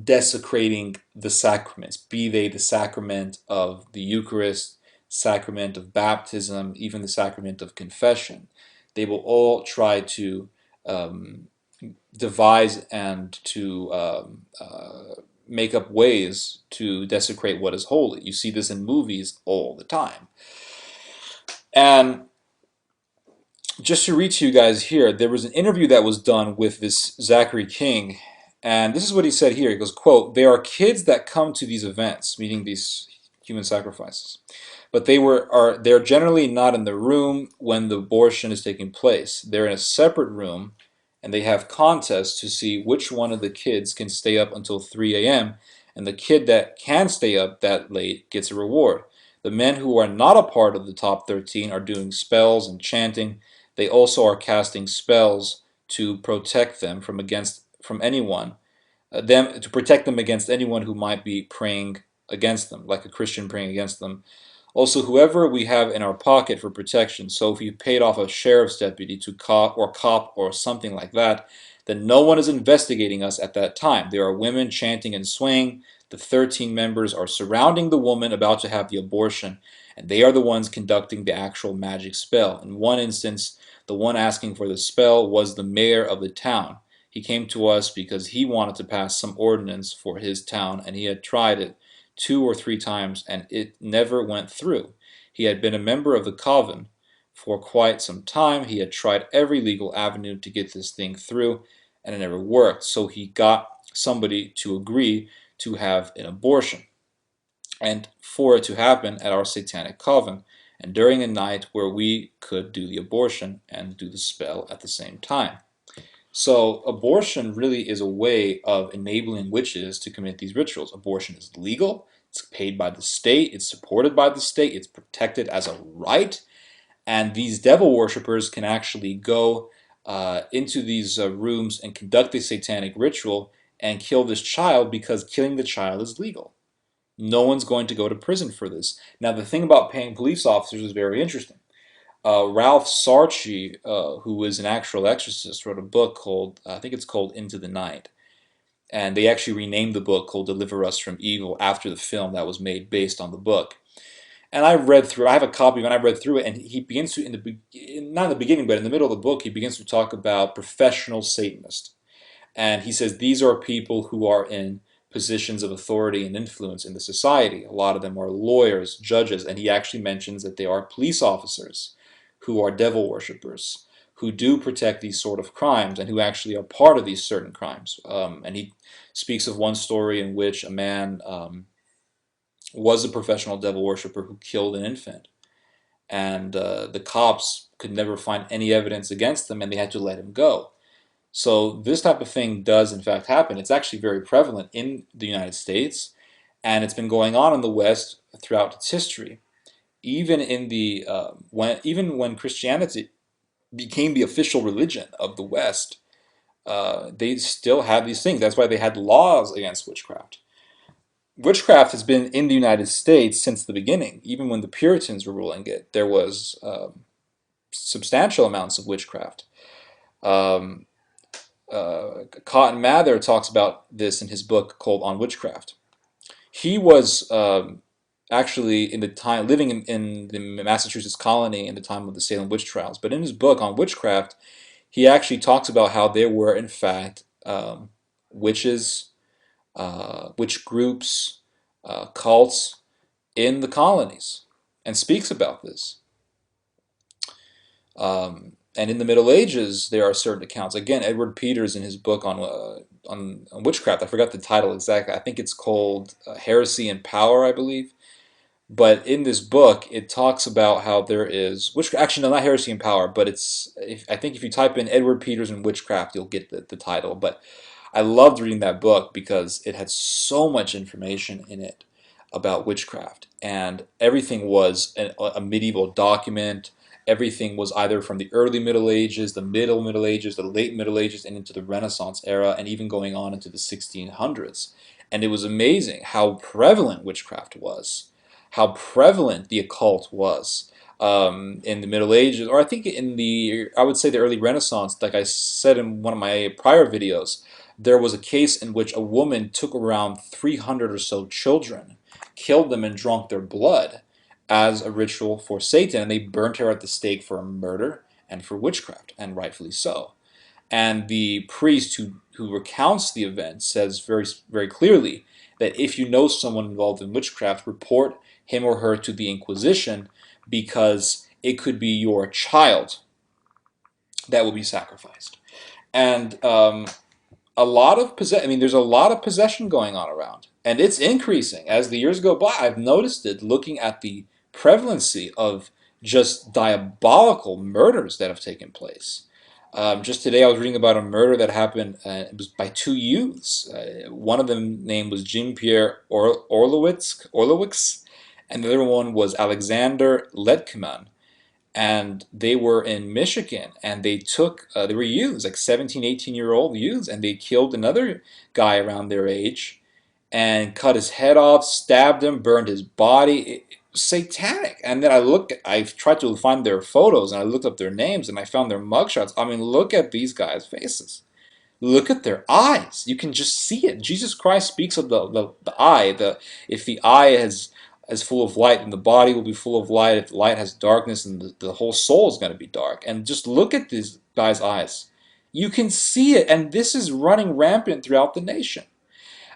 desecrating the sacraments, be they the sacrament of the Eucharist, sacrament of baptism, even the sacrament of confession. They will all try to devise and to make up ways to desecrate what is holy. You see this in movies all the time. And just to read to you guys here, there was an interview that was done with this Zachary King, and this is what he said here. He goes, quote, "There are kids that come to these events," meaning these human sacrifices, "but they're generally not in the room when the abortion is taking place. They're in a separate room, and they have contests to see which one of the kids can stay up until 3 a.m., and the kid that can stay up that late gets a reward. The men who are not a part of the top 13 are doing spells and chanting. They also are casting spells to protect them from anyone, to protect them against anyone who might be praying against them, like a Christian praying against them. Also, whoever we have in our pocket for protection. So if you paid off a sheriff's deputy to cop or something like that, then no one is investigating us at that time. There are women chanting and swaying. The 13 members are surrounding the woman about to have the abortion, and they are the ones conducting the actual magic spell. In one instance, the one asking for the spell was the mayor of the town. He came to us because he wanted to pass some ordinance for his town, and he had tried it 2 or 3 times, and it never went through. He had been a member of the coven for quite some time. He had tried every legal avenue to get this thing through, and it never worked. So he got somebody to agree to have an abortion, and for it to happen at our satanic coven, and during a night where we could do the abortion and do the spell at the same time. So abortion really is a way of enabling witches to commit these rituals. Abortion is legal, it's paid by the state, it's supported by the state, it's protected as a right, and these devil worshippers can actually go into these rooms and conduct a satanic ritual and kill this child, because killing the child is legal. No one's going to go to prison for this. Now, the thing about paying police officers is very interesting. Ralph Sarchie, who is an actual exorcist, wrote a book called, I think it's called Into the Night. And they actually renamed the book called Deliver Us from Evil after the film that was made based on the book. And I have a copy of it, and I read through it, and he begins to, not in the beginning, but in the middle of the book, he begins to talk about professional Satanists. And he says these are people who are in positions of authority and influence in the society. A lot of them are lawyers, judges, and he actually mentions that they are police officers who are devil worshippers, who do protect these sort of crimes and who actually are part of these certain crimes. And he speaks of one story in which a man was a professional devil worshipper who killed an infant. And the cops could never find any evidence against him, and they had to let him go. So this type of thing does in fact happen. It's actually very prevalent in the United States, and it's been going on in the West throughout its history. Even in the when Christianity became the official religion of the West, they still had these things. That's why they had laws against witchcraft. Witchcraft has been in the United States since the beginning. Even when the Puritans were ruling it, there was substantial amounts of witchcraft. Cotton Mather talks about this in his book called On Witchcraft. He was actually in the time living in the Massachusetts colony in the time of the Salem witch trials. But in his book On Witchcraft, he actually talks about how there were in fact witches, witch groups, cults in the colonies, and speaks about this. And in the Middle Ages, there are certain accounts. Again, Edward Peters in his book on witchcraft, I forgot the title exactly. I think it's called Heresy and Power, I believe. But in this book, it talks about how there is witchcraft. Actually, no, not Heresy and Power, but it's. I think if you type in Edward Peters and witchcraft, you'll get the title. But I loved reading that book because it had so much information in it about witchcraft, and everything was a medieval document. Everything was either from the early Middle Ages, the Middle Middle Ages, the late Middle Ages, and into the Renaissance era, and even going on into the 1600s. And it was amazing how prevalent witchcraft was, how prevalent the occult was in the Middle Ages, or I think I would say the early Renaissance. Like I said in one of my prior videos, there was a case in which a woman took around 300 or so children, killed them, and drank their blood as a ritual for Satan, and they burnt her at the stake for murder and for witchcraft, and rightfully so. And the priest who recounts the event says very, very clearly that if you know someone involved in witchcraft, report him or her to the Inquisition, because it could be your child that will be sacrificed. And a lot of there's a lot of possession going on around, and it's increasing as the years go by. I've noticed it looking at the prevalency of just diabolical murders that have taken place. Just today I was reading about a murder that happened, it was by two youths. One of them name was Jean-Pierre Orlowicz, and the other one was Alexander Letkeman. And they were in Michigan, and they were youths, like 17, 18-year-old youths, and they killed another guy around their age and cut his head off, stabbed him, burned his body. It was satanic. And then I tried to find their photos, and I looked up their names, and I found their mugshots. I mean, look at these guys' faces. Look at their eyes. You can just see it. Jesus Christ speaks of the eye. If the eye is full of light, then the body will be full of light. If the light has darkness, and the whole soul is going to be dark. And just look at these guys' eyes. You can see it, and this is running rampant throughout the nation.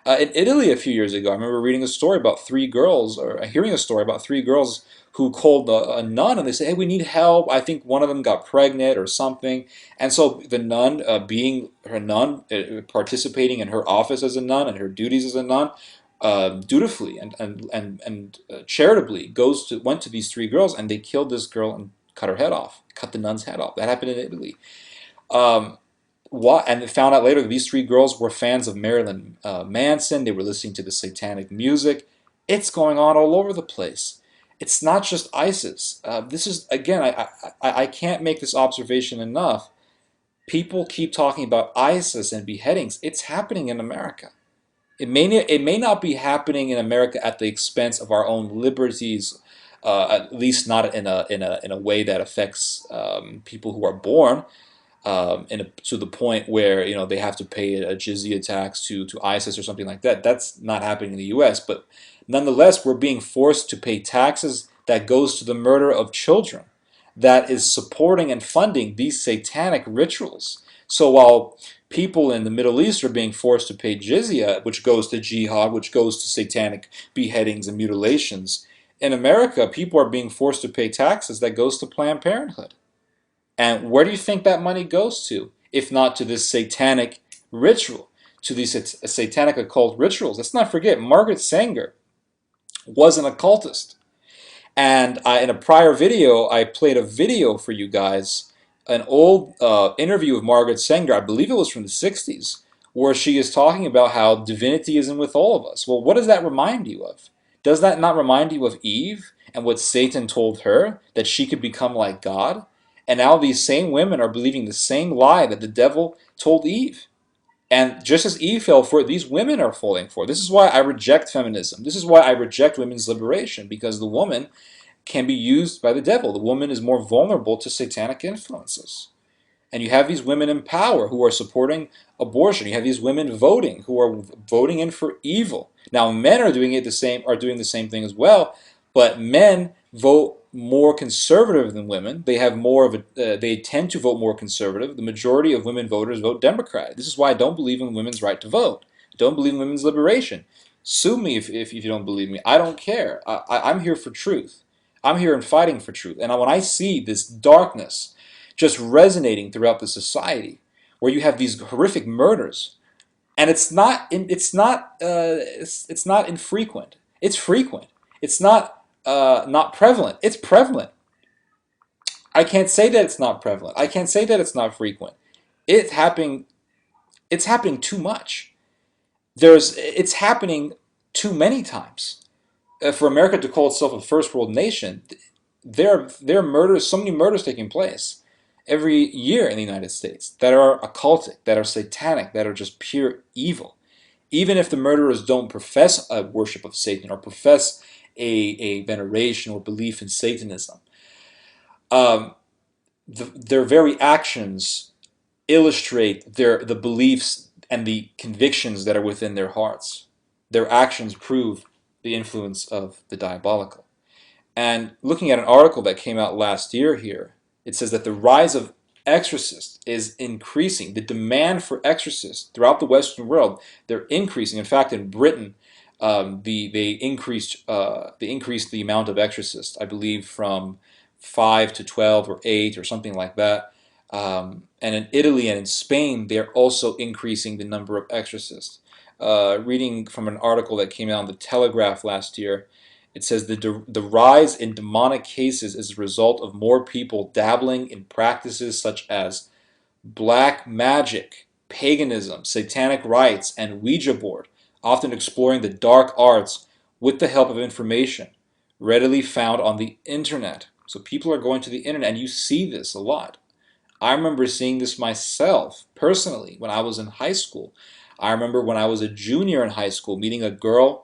In Italy a few years ago, I remember reading a story about three girls, or hearing a story about three girls who called a nun, and they said, hey, we need help. I think one of them got pregnant or something. And so the nun, being her nun, participating in her office as a nun and her duties as a nun, dutifully and charitably went to these three girls, and they killed this girl and cut her head off, cut the nun's head off. That happened in Italy. And they found out later that these three girls were fans of Marilyn Manson. They were listening to the satanic music. It's going on all over the place. It's not just ISIS. This is, again, I can't make this observation enough. People keep talking about ISIS and beheadings. It's happening in America. It may not be happening in America at the expense of our own liberties, at least not in a way that affects people who are born. To the point where they have to pay a jizya tax to ISIS or something like that. That's not happening in the U.S. But nonetheless, we're being forced to pay taxes that goes to the murder of children, that is supporting and funding these satanic rituals. So while People in the Middle East are being forced to pay jizya, which goes to jihad, which goes to satanic beheadings and mutilations. In America, people are being forced to pay taxes that goes to Planned Parenthood. And where do you think that money goes to, if not to this satanic ritual, to these satanic occult rituals? Let's not forget, Margaret Sanger was an occultist. And in a prior video, I played a video for you guys, an old interview of Margaret Sanger, I believe it was from the 60s, where she is talking about how divinity isn't with all of us. Well, what does that remind you of? Does that not remind you of Eve and what Satan told her, that she could become like God? And now these same women are believing the same lie that the devil told Eve. And just as Eve fell for it, these women are falling for it. This is why I reject feminism. This is why I reject women's liberation, because the woman can be used by the devil. The woman is more vulnerable to satanic influences. And you have these women in power who are supporting abortion. You have these women voting who are voting in for evil. Now men are doing the same thing as well, but men vote more conservative than women. They have more of a they tend to vote more conservative. The majority of women voters vote Democrat. This is why I don't believe in women's right to vote. I don't believe in women's liberation. Sue me if you don't believe me. I don't care. I'm here for truth. I'm here and fighting for truth. And when I see this darkness just resonating throughout the society, where you have these horrific murders, and it's not infrequent. It's frequent. It's not prevalent. It's prevalent. I can't say that it's not prevalent. I can't say that it's not frequent. It's happening. It's happening too much. It's happening too many times. For America to call itself a first world nation, there are murders, so many murders taking place every year in the United States that are occultic, that are satanic, that are just pure evil. Even if the murderers don't profess a worship of Satan or profess a veneration or belief in Satanism, their very actions illustrate the beliefs and the convictions that are within their hearts. Their actions prove the influence of the diabolical. And looking at an article that came out last year here, it says that the rise of exorcists is increasing. The demand for exorcists throughout the Western world, they're increasing. In fact, in Britain, they increased the amount of exorcists, I believe, from 5 to 12 or 8 or something like that. And in Italy and in Spain, they're also increasing the number of exorcists. Reading from an article that came out in the Telegraph last year, it says the rise in demonic cases is a result of more people dabbling in practices such as black magic, paganism, satanic rites, and Ouija board, often exploring the dark arts with the help of information readily found on the internet. So people are going to the internet, and you see this a lot. I remember seeing this myself, personally, when I was in high school. I remember when I was a junior in high school, meeting a girl.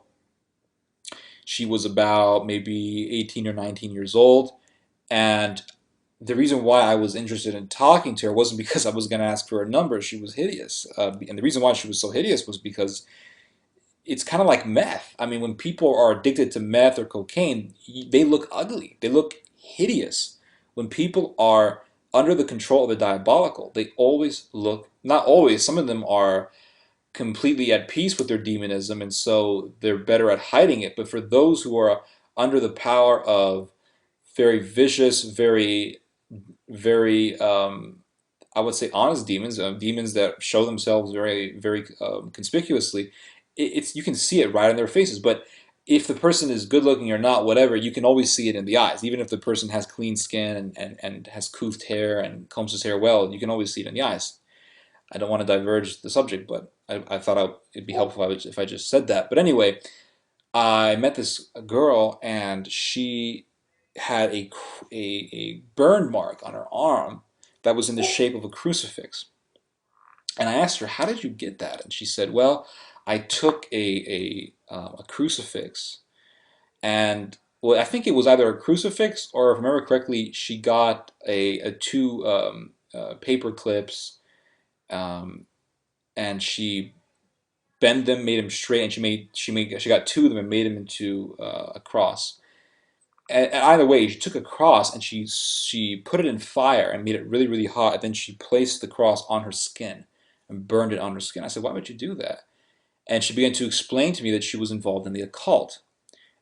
She was about maybe 18 or 19 years old, and the reason why I was interested in talking to her wasn't because I was going to ask for her number. She was hideous. And the reason why she was so hideous was because it's kind of like meth. I mean, when people are addicted to meth or cocaine, they look ugly. They look hideous. When people are under the control of the diabolical, they always look, not always, some of them are completely at peace with their demonism, and so they're better at hiding it. But for those who are under the power of very vicious, very I would say honest demons, demons that show themselves very conspicuously, it's you can see it right in their faces. But if the person is good looking or not, whatever, you can always see it in the eyes. Even if the person has clean skin and has coiffed hair and combs his hair well, you can always see it in the eyes. I don't want to diverge the subject, but I thought it'd be helpful if I just said that. But anyway, I met this girl, and she had a burn mark on her arm that was in the shape of a crucifix. And I asked her, "How did you get that?" And she said, "Well, I took a crucifix, and well, I think it was either a crucifix, or if I remember correctly, she got a two paper clips, and she bent them, made them straight, and she got two of them and made them into a cross. And either way, she took a cross and she put it in fire and made it really hot, and then she placed the cross on her skin. and burned it on her skin. I said, why would you do that? And she began to explain to me that she was involved in the occult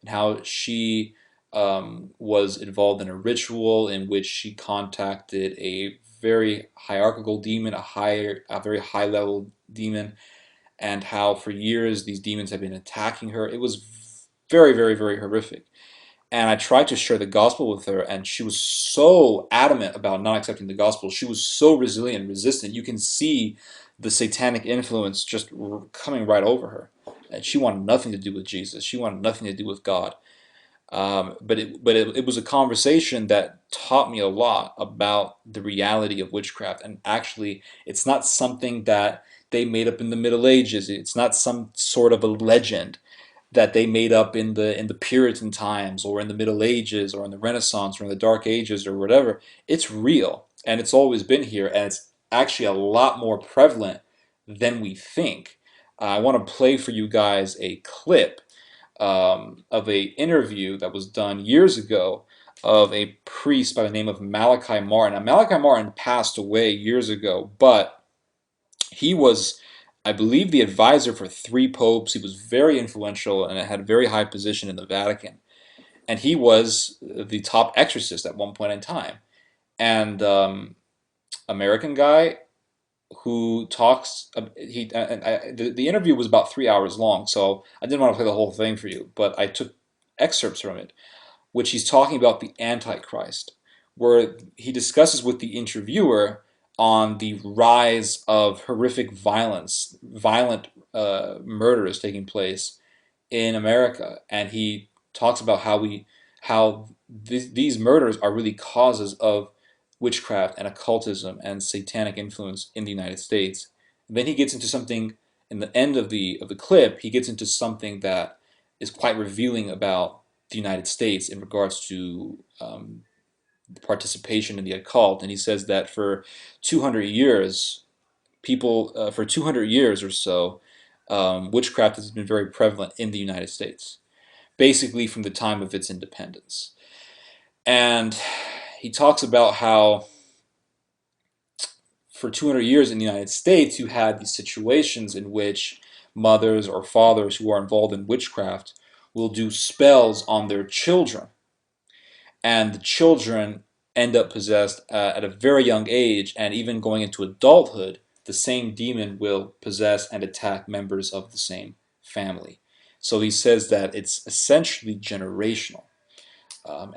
and how she was involved in a ritual in which she contacted a very hierarchical demon, a very high-level demon, and how for years these demons have been attacking her. It was very, very, very horrific. And I tried to share the gospel with her, and she was so adamant about not accepting the gospel. She was so resilient and resistant. You can see the satanic influence just coming right over her. And she wanted nothing to do with Jesus. She wanted nothing to do with God. But it was a conversation that taught me a lot about the reality of witchcraft. And actually, it's not something that they made up in the Middle Ages. It's not some sort of a legend that they made up in the Puritan times or in the Middle Ages or in the Renaissance or in the Dark Ages or whatever. It's real, and it's always been here, and it's actually a lot more prevalent than we think. I want to play for you guys a clip of an interview that was done years ago of a priest by the name of Malachi Martin. Now, Malachi Martin passed away years ago, but he was, I believe, the advisor for 3 popes. He was very influential and had a very high position in the Vatican. And he was the top exorcist at one point in time. And American guy who talks, the interview was about 3 hours long, so I didn't want to play the whole thing for you, but I took excerpts from it, which he's talking about the Antichrist, where he discusses with the interviewer on the rise of horrific violence, violent murders taking place in America, and he talks about how these murders are really causes of witchcraft and occultism and satanic influence in the United States. And then he gets into something in the end of the clip. He gets into something that is quite revealing about the United States in regards to participation in the occult. And he says that for 200 years, for 200 years or so, witchcraft has been very prevalent in the United States, basically from the time of its independence. And he talks about how for 200 years in the United States, you had these situations in which mothers or fathers who are involved in witchcraft will do spells on their children. And the children end up possessed at a very young age, and even going into adulthood, the same demon will possess and attack members of the same family. So he says that it's essentially generational.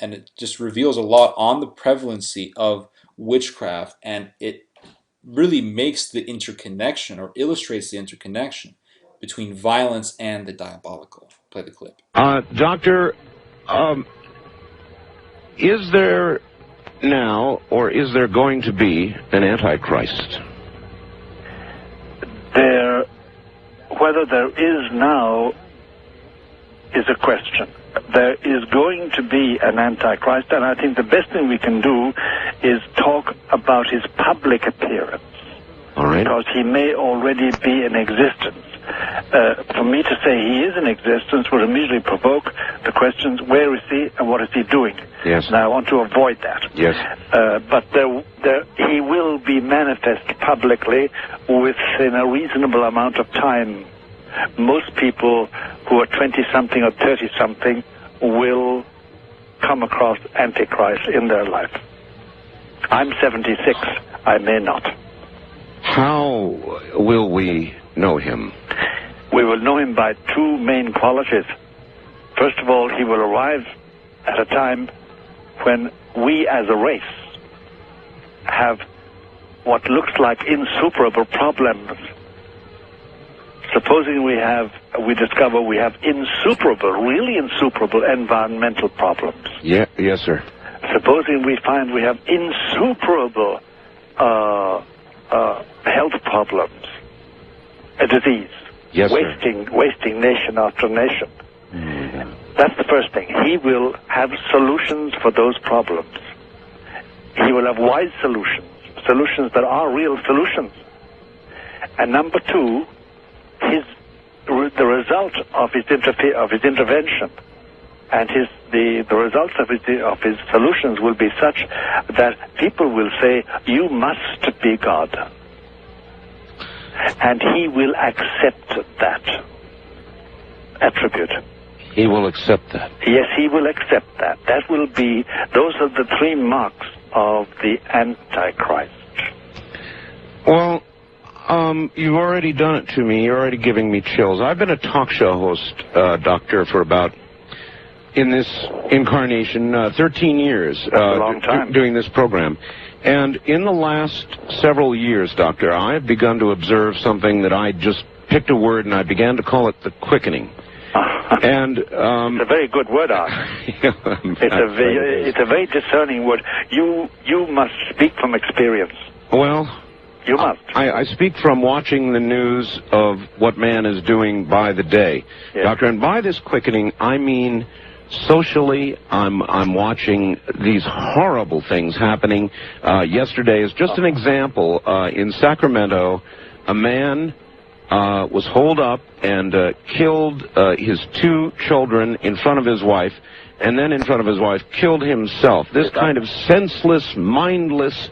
And it just reveals a lot on the prevalency of witchcraft, and it really makes the interconnection, or illustrates the interconnection, between violence and the diabolical. Play the clip. Doctor, is there now, or is there going to be, an Antichrist? Whether there is now is a question. There is going to be an Antichrist, and I think the best thing we can do is talk about his public appearance. All right. Because he may already be in existence. For me to say he is in existence would immediately provoke the questions, where is he and what is he doing? Yes. Now I want to avoid that. Yes. But he will be manifest publicly within a reasonable amount of time. Most people who are 20-something or 30-something will come across Antichrist in their life. I'm 76. I may not. How will we know him? We will know him by 2 main qualities. First of all, he will arrive at a time when we as a race have what looks like insuperable problems. Supposing we discover we have really insuperable environmental problems. Yeah, yes, sir. Supposing we find we have insuperable health problems, a disease, yes, wasting nation after nation. That's the first thing. He will have solutions for those problems. He will have wise solutions that are real solutions. And number 2, the result of his intervention and the results of his solutions will be such that people will say, you must be God. And he will accept that attribute. He will accept that. Yes, he will accept that. That will be, those are the 3 marks of the Antichrist. Well, you've already done it to me. You're already giving me chills. I've been a talk show host, Doctor, for about, in this incarnation, 13 years. That's a long time. Doing this program. And in the last several years, Doctor, I have begun to observe something that I just picked a word and I began to call it the quickening. And it's a very good word, Art. It's a very discerning word. You must speak from experience. Well, you must. I speak from watching the news of what man is doing by the day, yes. Doctor. And by this quickening, I mean socially. I'm watching these horrible things happening. Yesterday is just an example. In Sacramento, a man was holed up and killed his 2 children in front of his wife, and then in front of his wife killed himself. This kind of senseless, mindless,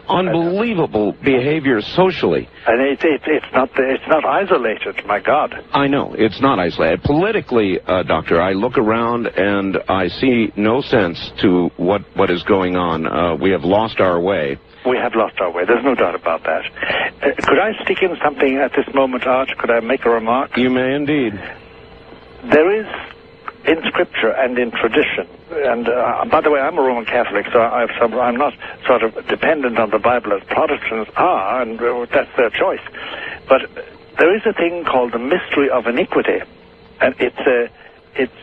unbelievable behavior socially. And it's not isolated, my God. I know, it's not isolated. Politically, Doctor, I look around and I see no sense to what is going on. We have lost our way. We have lost our way. There's no doubt about that. Could I stick in something at this moment, Art? Could I make a remark? You may indeed. There is, in Scripture and in tradition, and by the way, I'm a Roman Catholic, so I'm not sort of dependent on the Bible as Protestants are, and that's their choice. But there is a thing called the mystery of iniquity, and it's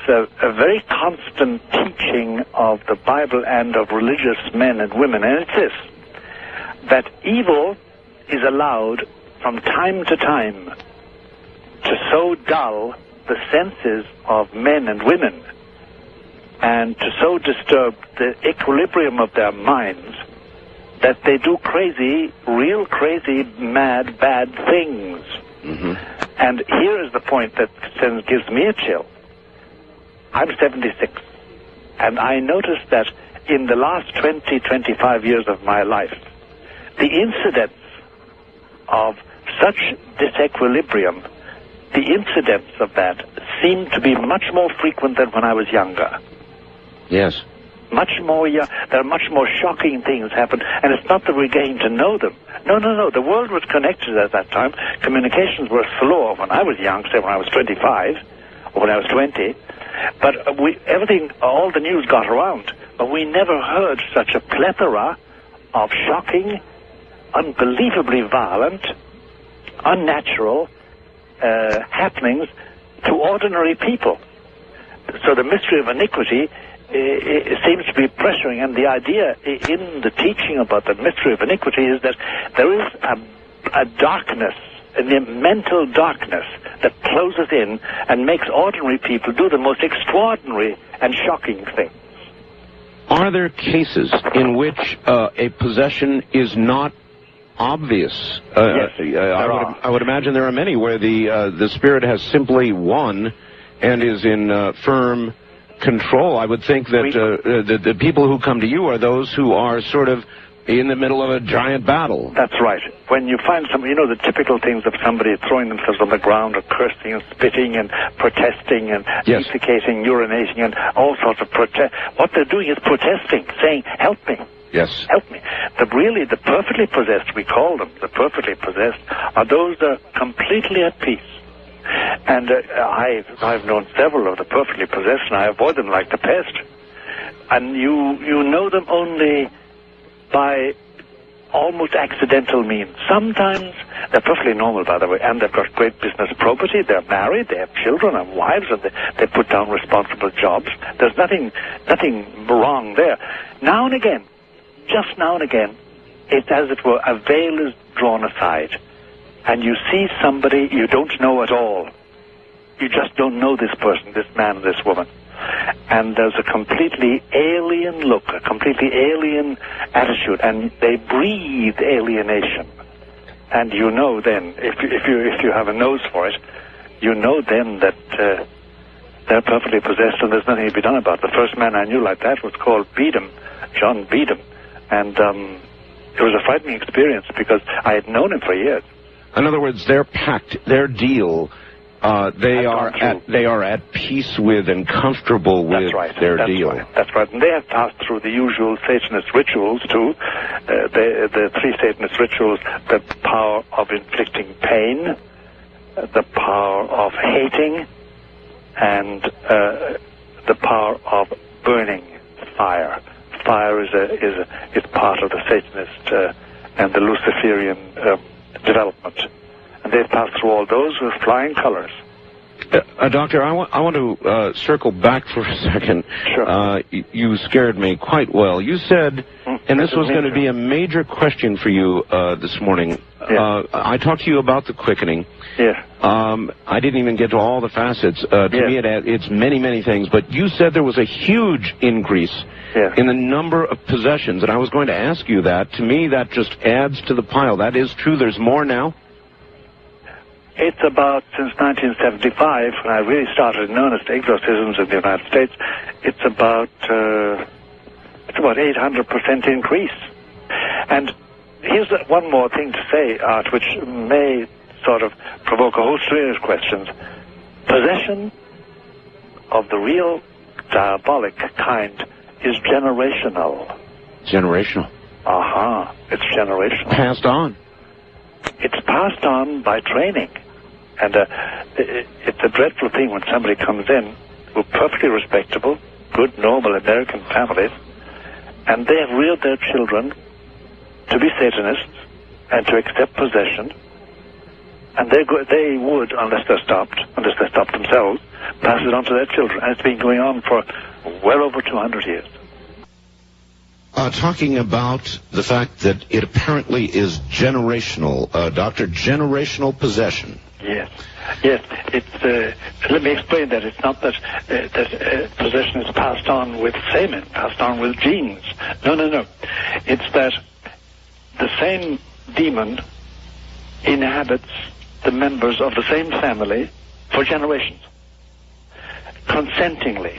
a very constant teaching of the Bible and of religious men and women, and it's this: that evil is allowed from time to time to so dull the senses of men and women and to so disturb the equilibrium of their minds that they do crazy, real crazy, mad, bad things. Mm-hmm. And here is the point that gives me a chill. I'm 76, and I noticed that in the last 20, 25 years of my life, the incidents of such disequilibrium, the incidents of that seem to be much more frequent than when I was younger. Yes. Much more, there are much more shocking things happen, and it's not that we're getting to know them. No. The world was connected at that time. Communications were slow when I was young, say when I was 25, or when I was 20. But everything, all the news got around. But we never heard such a plethora of shocking, unbelievably violent, unnatural happenings to ordinary people. So the mystery of iniquity it seems to be pressuring, and the idea in the teaching about the mystery of iniquity is that there is a darkness, a mental darkness that closes in and makes ordinary people do the most extraordinary and shocking things. Are there cases in which a possession is not obvious? Yes, I would imagine there are many where the spirit has simply won and is in firm control. I would think that the people who come to you are those who are sort of in the middle of a giant battle. That's right. When you find somebody, the typical things of somebody throwing themselves on the ground or cursing and spitting and protesting and defecating, urinating, and all sorts of protest. What they're doing is protesting, saying, help me. Yes. Help me. The perfectly possessed, we call them, the perfectly possessed, are those that are completely at peace. And I've known several of the perfectly possessed, and I avoid them like the pest. And you know them only by almost accidental means. Sometimes they're perfectly normal, by the way, and they've got great business probity. They're married, they have children and wives, and they put down responsible jobs. There's nothing wrong there. Now and again, just now and again, it's as it were, a veil is drawn aside, and you see somebody you don't know at all. You just don't know this person, this man, this woman. And there's a completely alien look, a completely alien attitude, and they breathe alienation. And you know then, if you have a nose for it, you know then that they're perfectly possessed and there's nothing to be done about it. The first man I knew like that was called Beedham, John Beedham. And it was a frightening experience because I had known him for years. In other words, their pact, their deal, they are at peace with and comfortable with their deal. That's right. And they have passed through the usual Satanist rituals too. The three Satanist rituals: the power of inflicting pain, the power of hating, and the power of burning. Fire. Fire is part of the Satanist and the Luciferian development. And they've passed through all those with flying colors. Doctor, I want to circle back for a second. Sure. You scared me quite well. You said, and this was going to be a major question for you this morning. Yes. I talked to you about the quickening. Yes. I didn't even get to all the facets. To me, it's many, many things. But you said there was a huge increase in the number of possessions, and I was going to ask you that. To me, that just adds to the pile. That is true. There's more now. It's about, since 1975, when I really started in earnest exorcisms in the United States, it's about 800% increase. And here's one more thing to say, Art, which may sort of provoke a whole series of questions. Possession of the real diabolic kind is generational. Generational. It's generational. Passed on. It's passed on by training. And it's a dreadful thing when somebody comes in who are perfectly respectable, good, normal American families, and they have reared their children to be Satanists and to accept possession, and they would, unless they stopped themselves, pass it on to their children. And it's been going on for well over 200 years. Talking about the fact that it apparently is generational, Doctor, generational possession. Yes. It's. Let me explain that. It's not that possession is passed on with semen, passed on with genes. No. It's that the same demon inhabits the members of the same family for generations, consensually.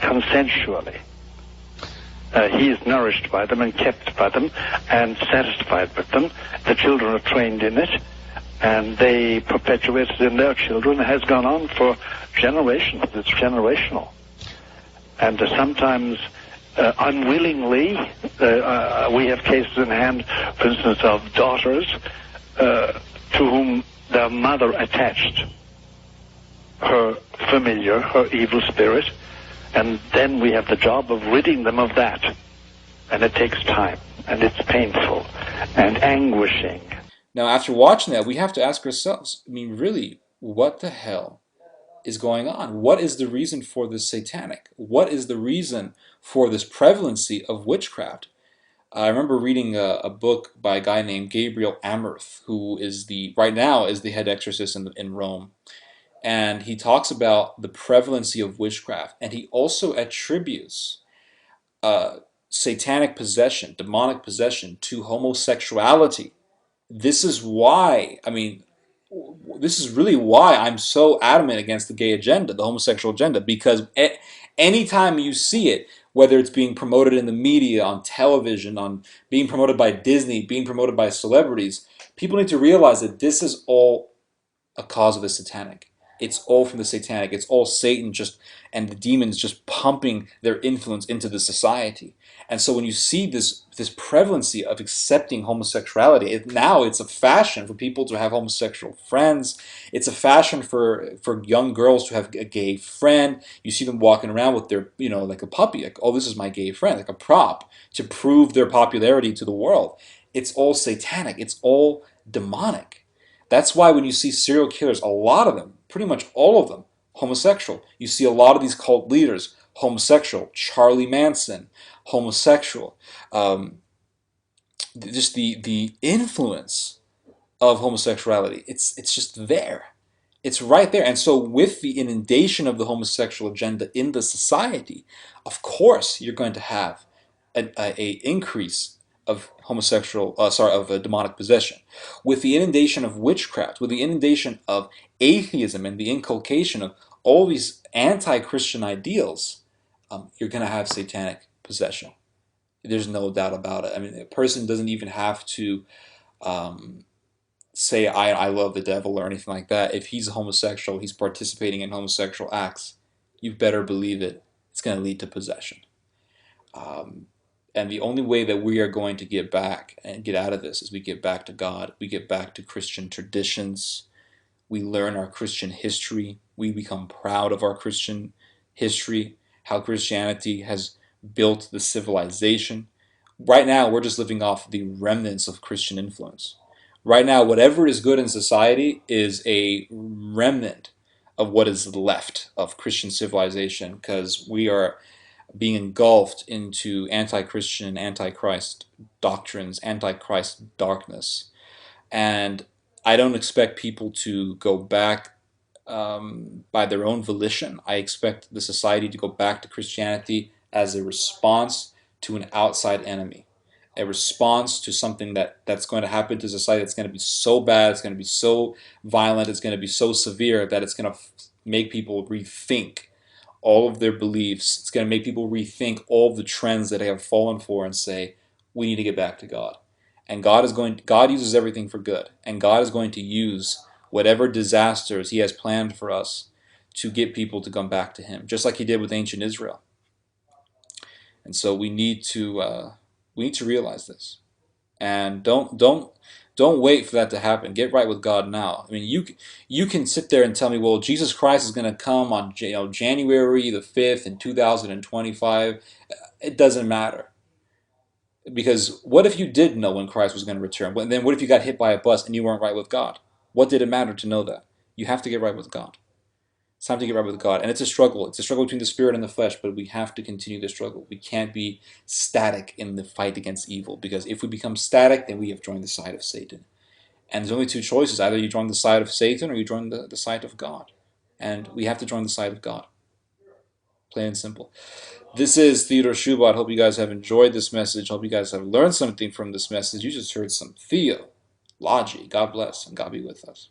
He is nourished by them and kept by them and satisfied with them. The children are trained in it, and they perpetuate it in their children. It has gone on for generations. It's generational. And sometimes unwillingly, we have cases in hand, for instance, of daughters to whom their mother attached her familiar, her evil spirit, and then we have the job of ridding them of that. And it takes time, and it's painful and anguishing. Now, after watching that, we have to ask ourselves, I mean, really, what the hell is going on? What is the reason for this satanic? What is the reason for this prevalency of witchcraft? I remember reading a book by a guy named Gabriel Amorth, who is right now is the head exorcist in Rome. And he talks about the prevalency of witchcraft, and he also attributes satanic possession, demonic possession, to homosexuality. This is why, this is really why I'm so adamant against the gay agenda, the homosexual agenda, because anytime you see it, whether it's being promoted in the media, on television, on being promoted by Disney, being promoted by celebrities, people need to realize that this is all a cause of the satanic. It's all from the satanic. It's all Satan and the demons just pumping their influence into the society. And so when you see this prevalency of accepting homosexuality, now it's a fashion for people to have homosexual friends. It's a fashion for young girls to have a gay friend. You see them walking around with their, like a puppy, like, oh, this is my gay friend, like a prop to prove their popularity to the world. It's all satanic. It's all demonic. That's why when you see serial killers, a lot of them, pretty much all of them, homosexual. You see a lot of these cult leaders, homosexual. Charlie Manson, homosexual. Just the influence of homosexuality, it's just there. It's right there. And so with the inundation of the homosexual agenda in the society, of course you're going to have an increase of demonic possession. With the inundation of witchcraft, with the inundation of atheism and the inculcation of all these anti-Christian ideals, you're going to have satanic possession. There's no doubt about it. I mean, a person doesn't even have to say I love the devil or anything like that. If he's a homosexual, he's participating in homosexual acts, you better believe it. It's going to lead to possession. And the only way that we are going to get back and get out of this is we get back to God. We get back to Christian traditions. We learn our Christian history. We become proud of our Christian history, how Christianity has built the civilization. Right now, we're just living off the remnants of Christian influence. Right now, whatever is good in society is a remnant of what is left of Christian civilization, because we are being engulfed into anti-Christian, anti-Christ doctrines, anti-Christ darkness. And I don't expect people to go back by their own volition. I expect the society to go back to Christianity as a response to an outside enemy, a response to something that's going to happen to society that's going to be so bad, it's going to be so violent, it's going to be so severe that it's going to make people rethink all of their beliefs. It's going to make people rethink all of the trends that they have fallen for and say, we need to get back to God. And God uses everything for good. And God is going to use whatever disasters He has planned for us to get people to come back to Him, just like He did with ancient Israel. And so we need to realize this. And don't wait for that to happen. Get right with God now. I mean, you can sit there and tell me, well, Jesus Christ is going to come on January the 5th in 2025. It doesn't matter. Because what if you did know when Christ was going to return? And then what if you got hit by a bus and you weren't right with God? What did it matter to know that? You have to get right with God. It's time to get right with God. And it's a struggle. It's a struggle between the spirit and the flesh, but we have to continue the struggle. We can't be static in the fight against evil, because if we become static, then we have joined the side of Satan. And there's only two choices. Either you join the side of Satan or you join the side of God. And we have to join the side of God. Plain and simple. This is Theodore Shoebat. Hope you guys have enjoyed this message. Hope you guys have learned something from this message. You just heard some theology. God bless and God be with us.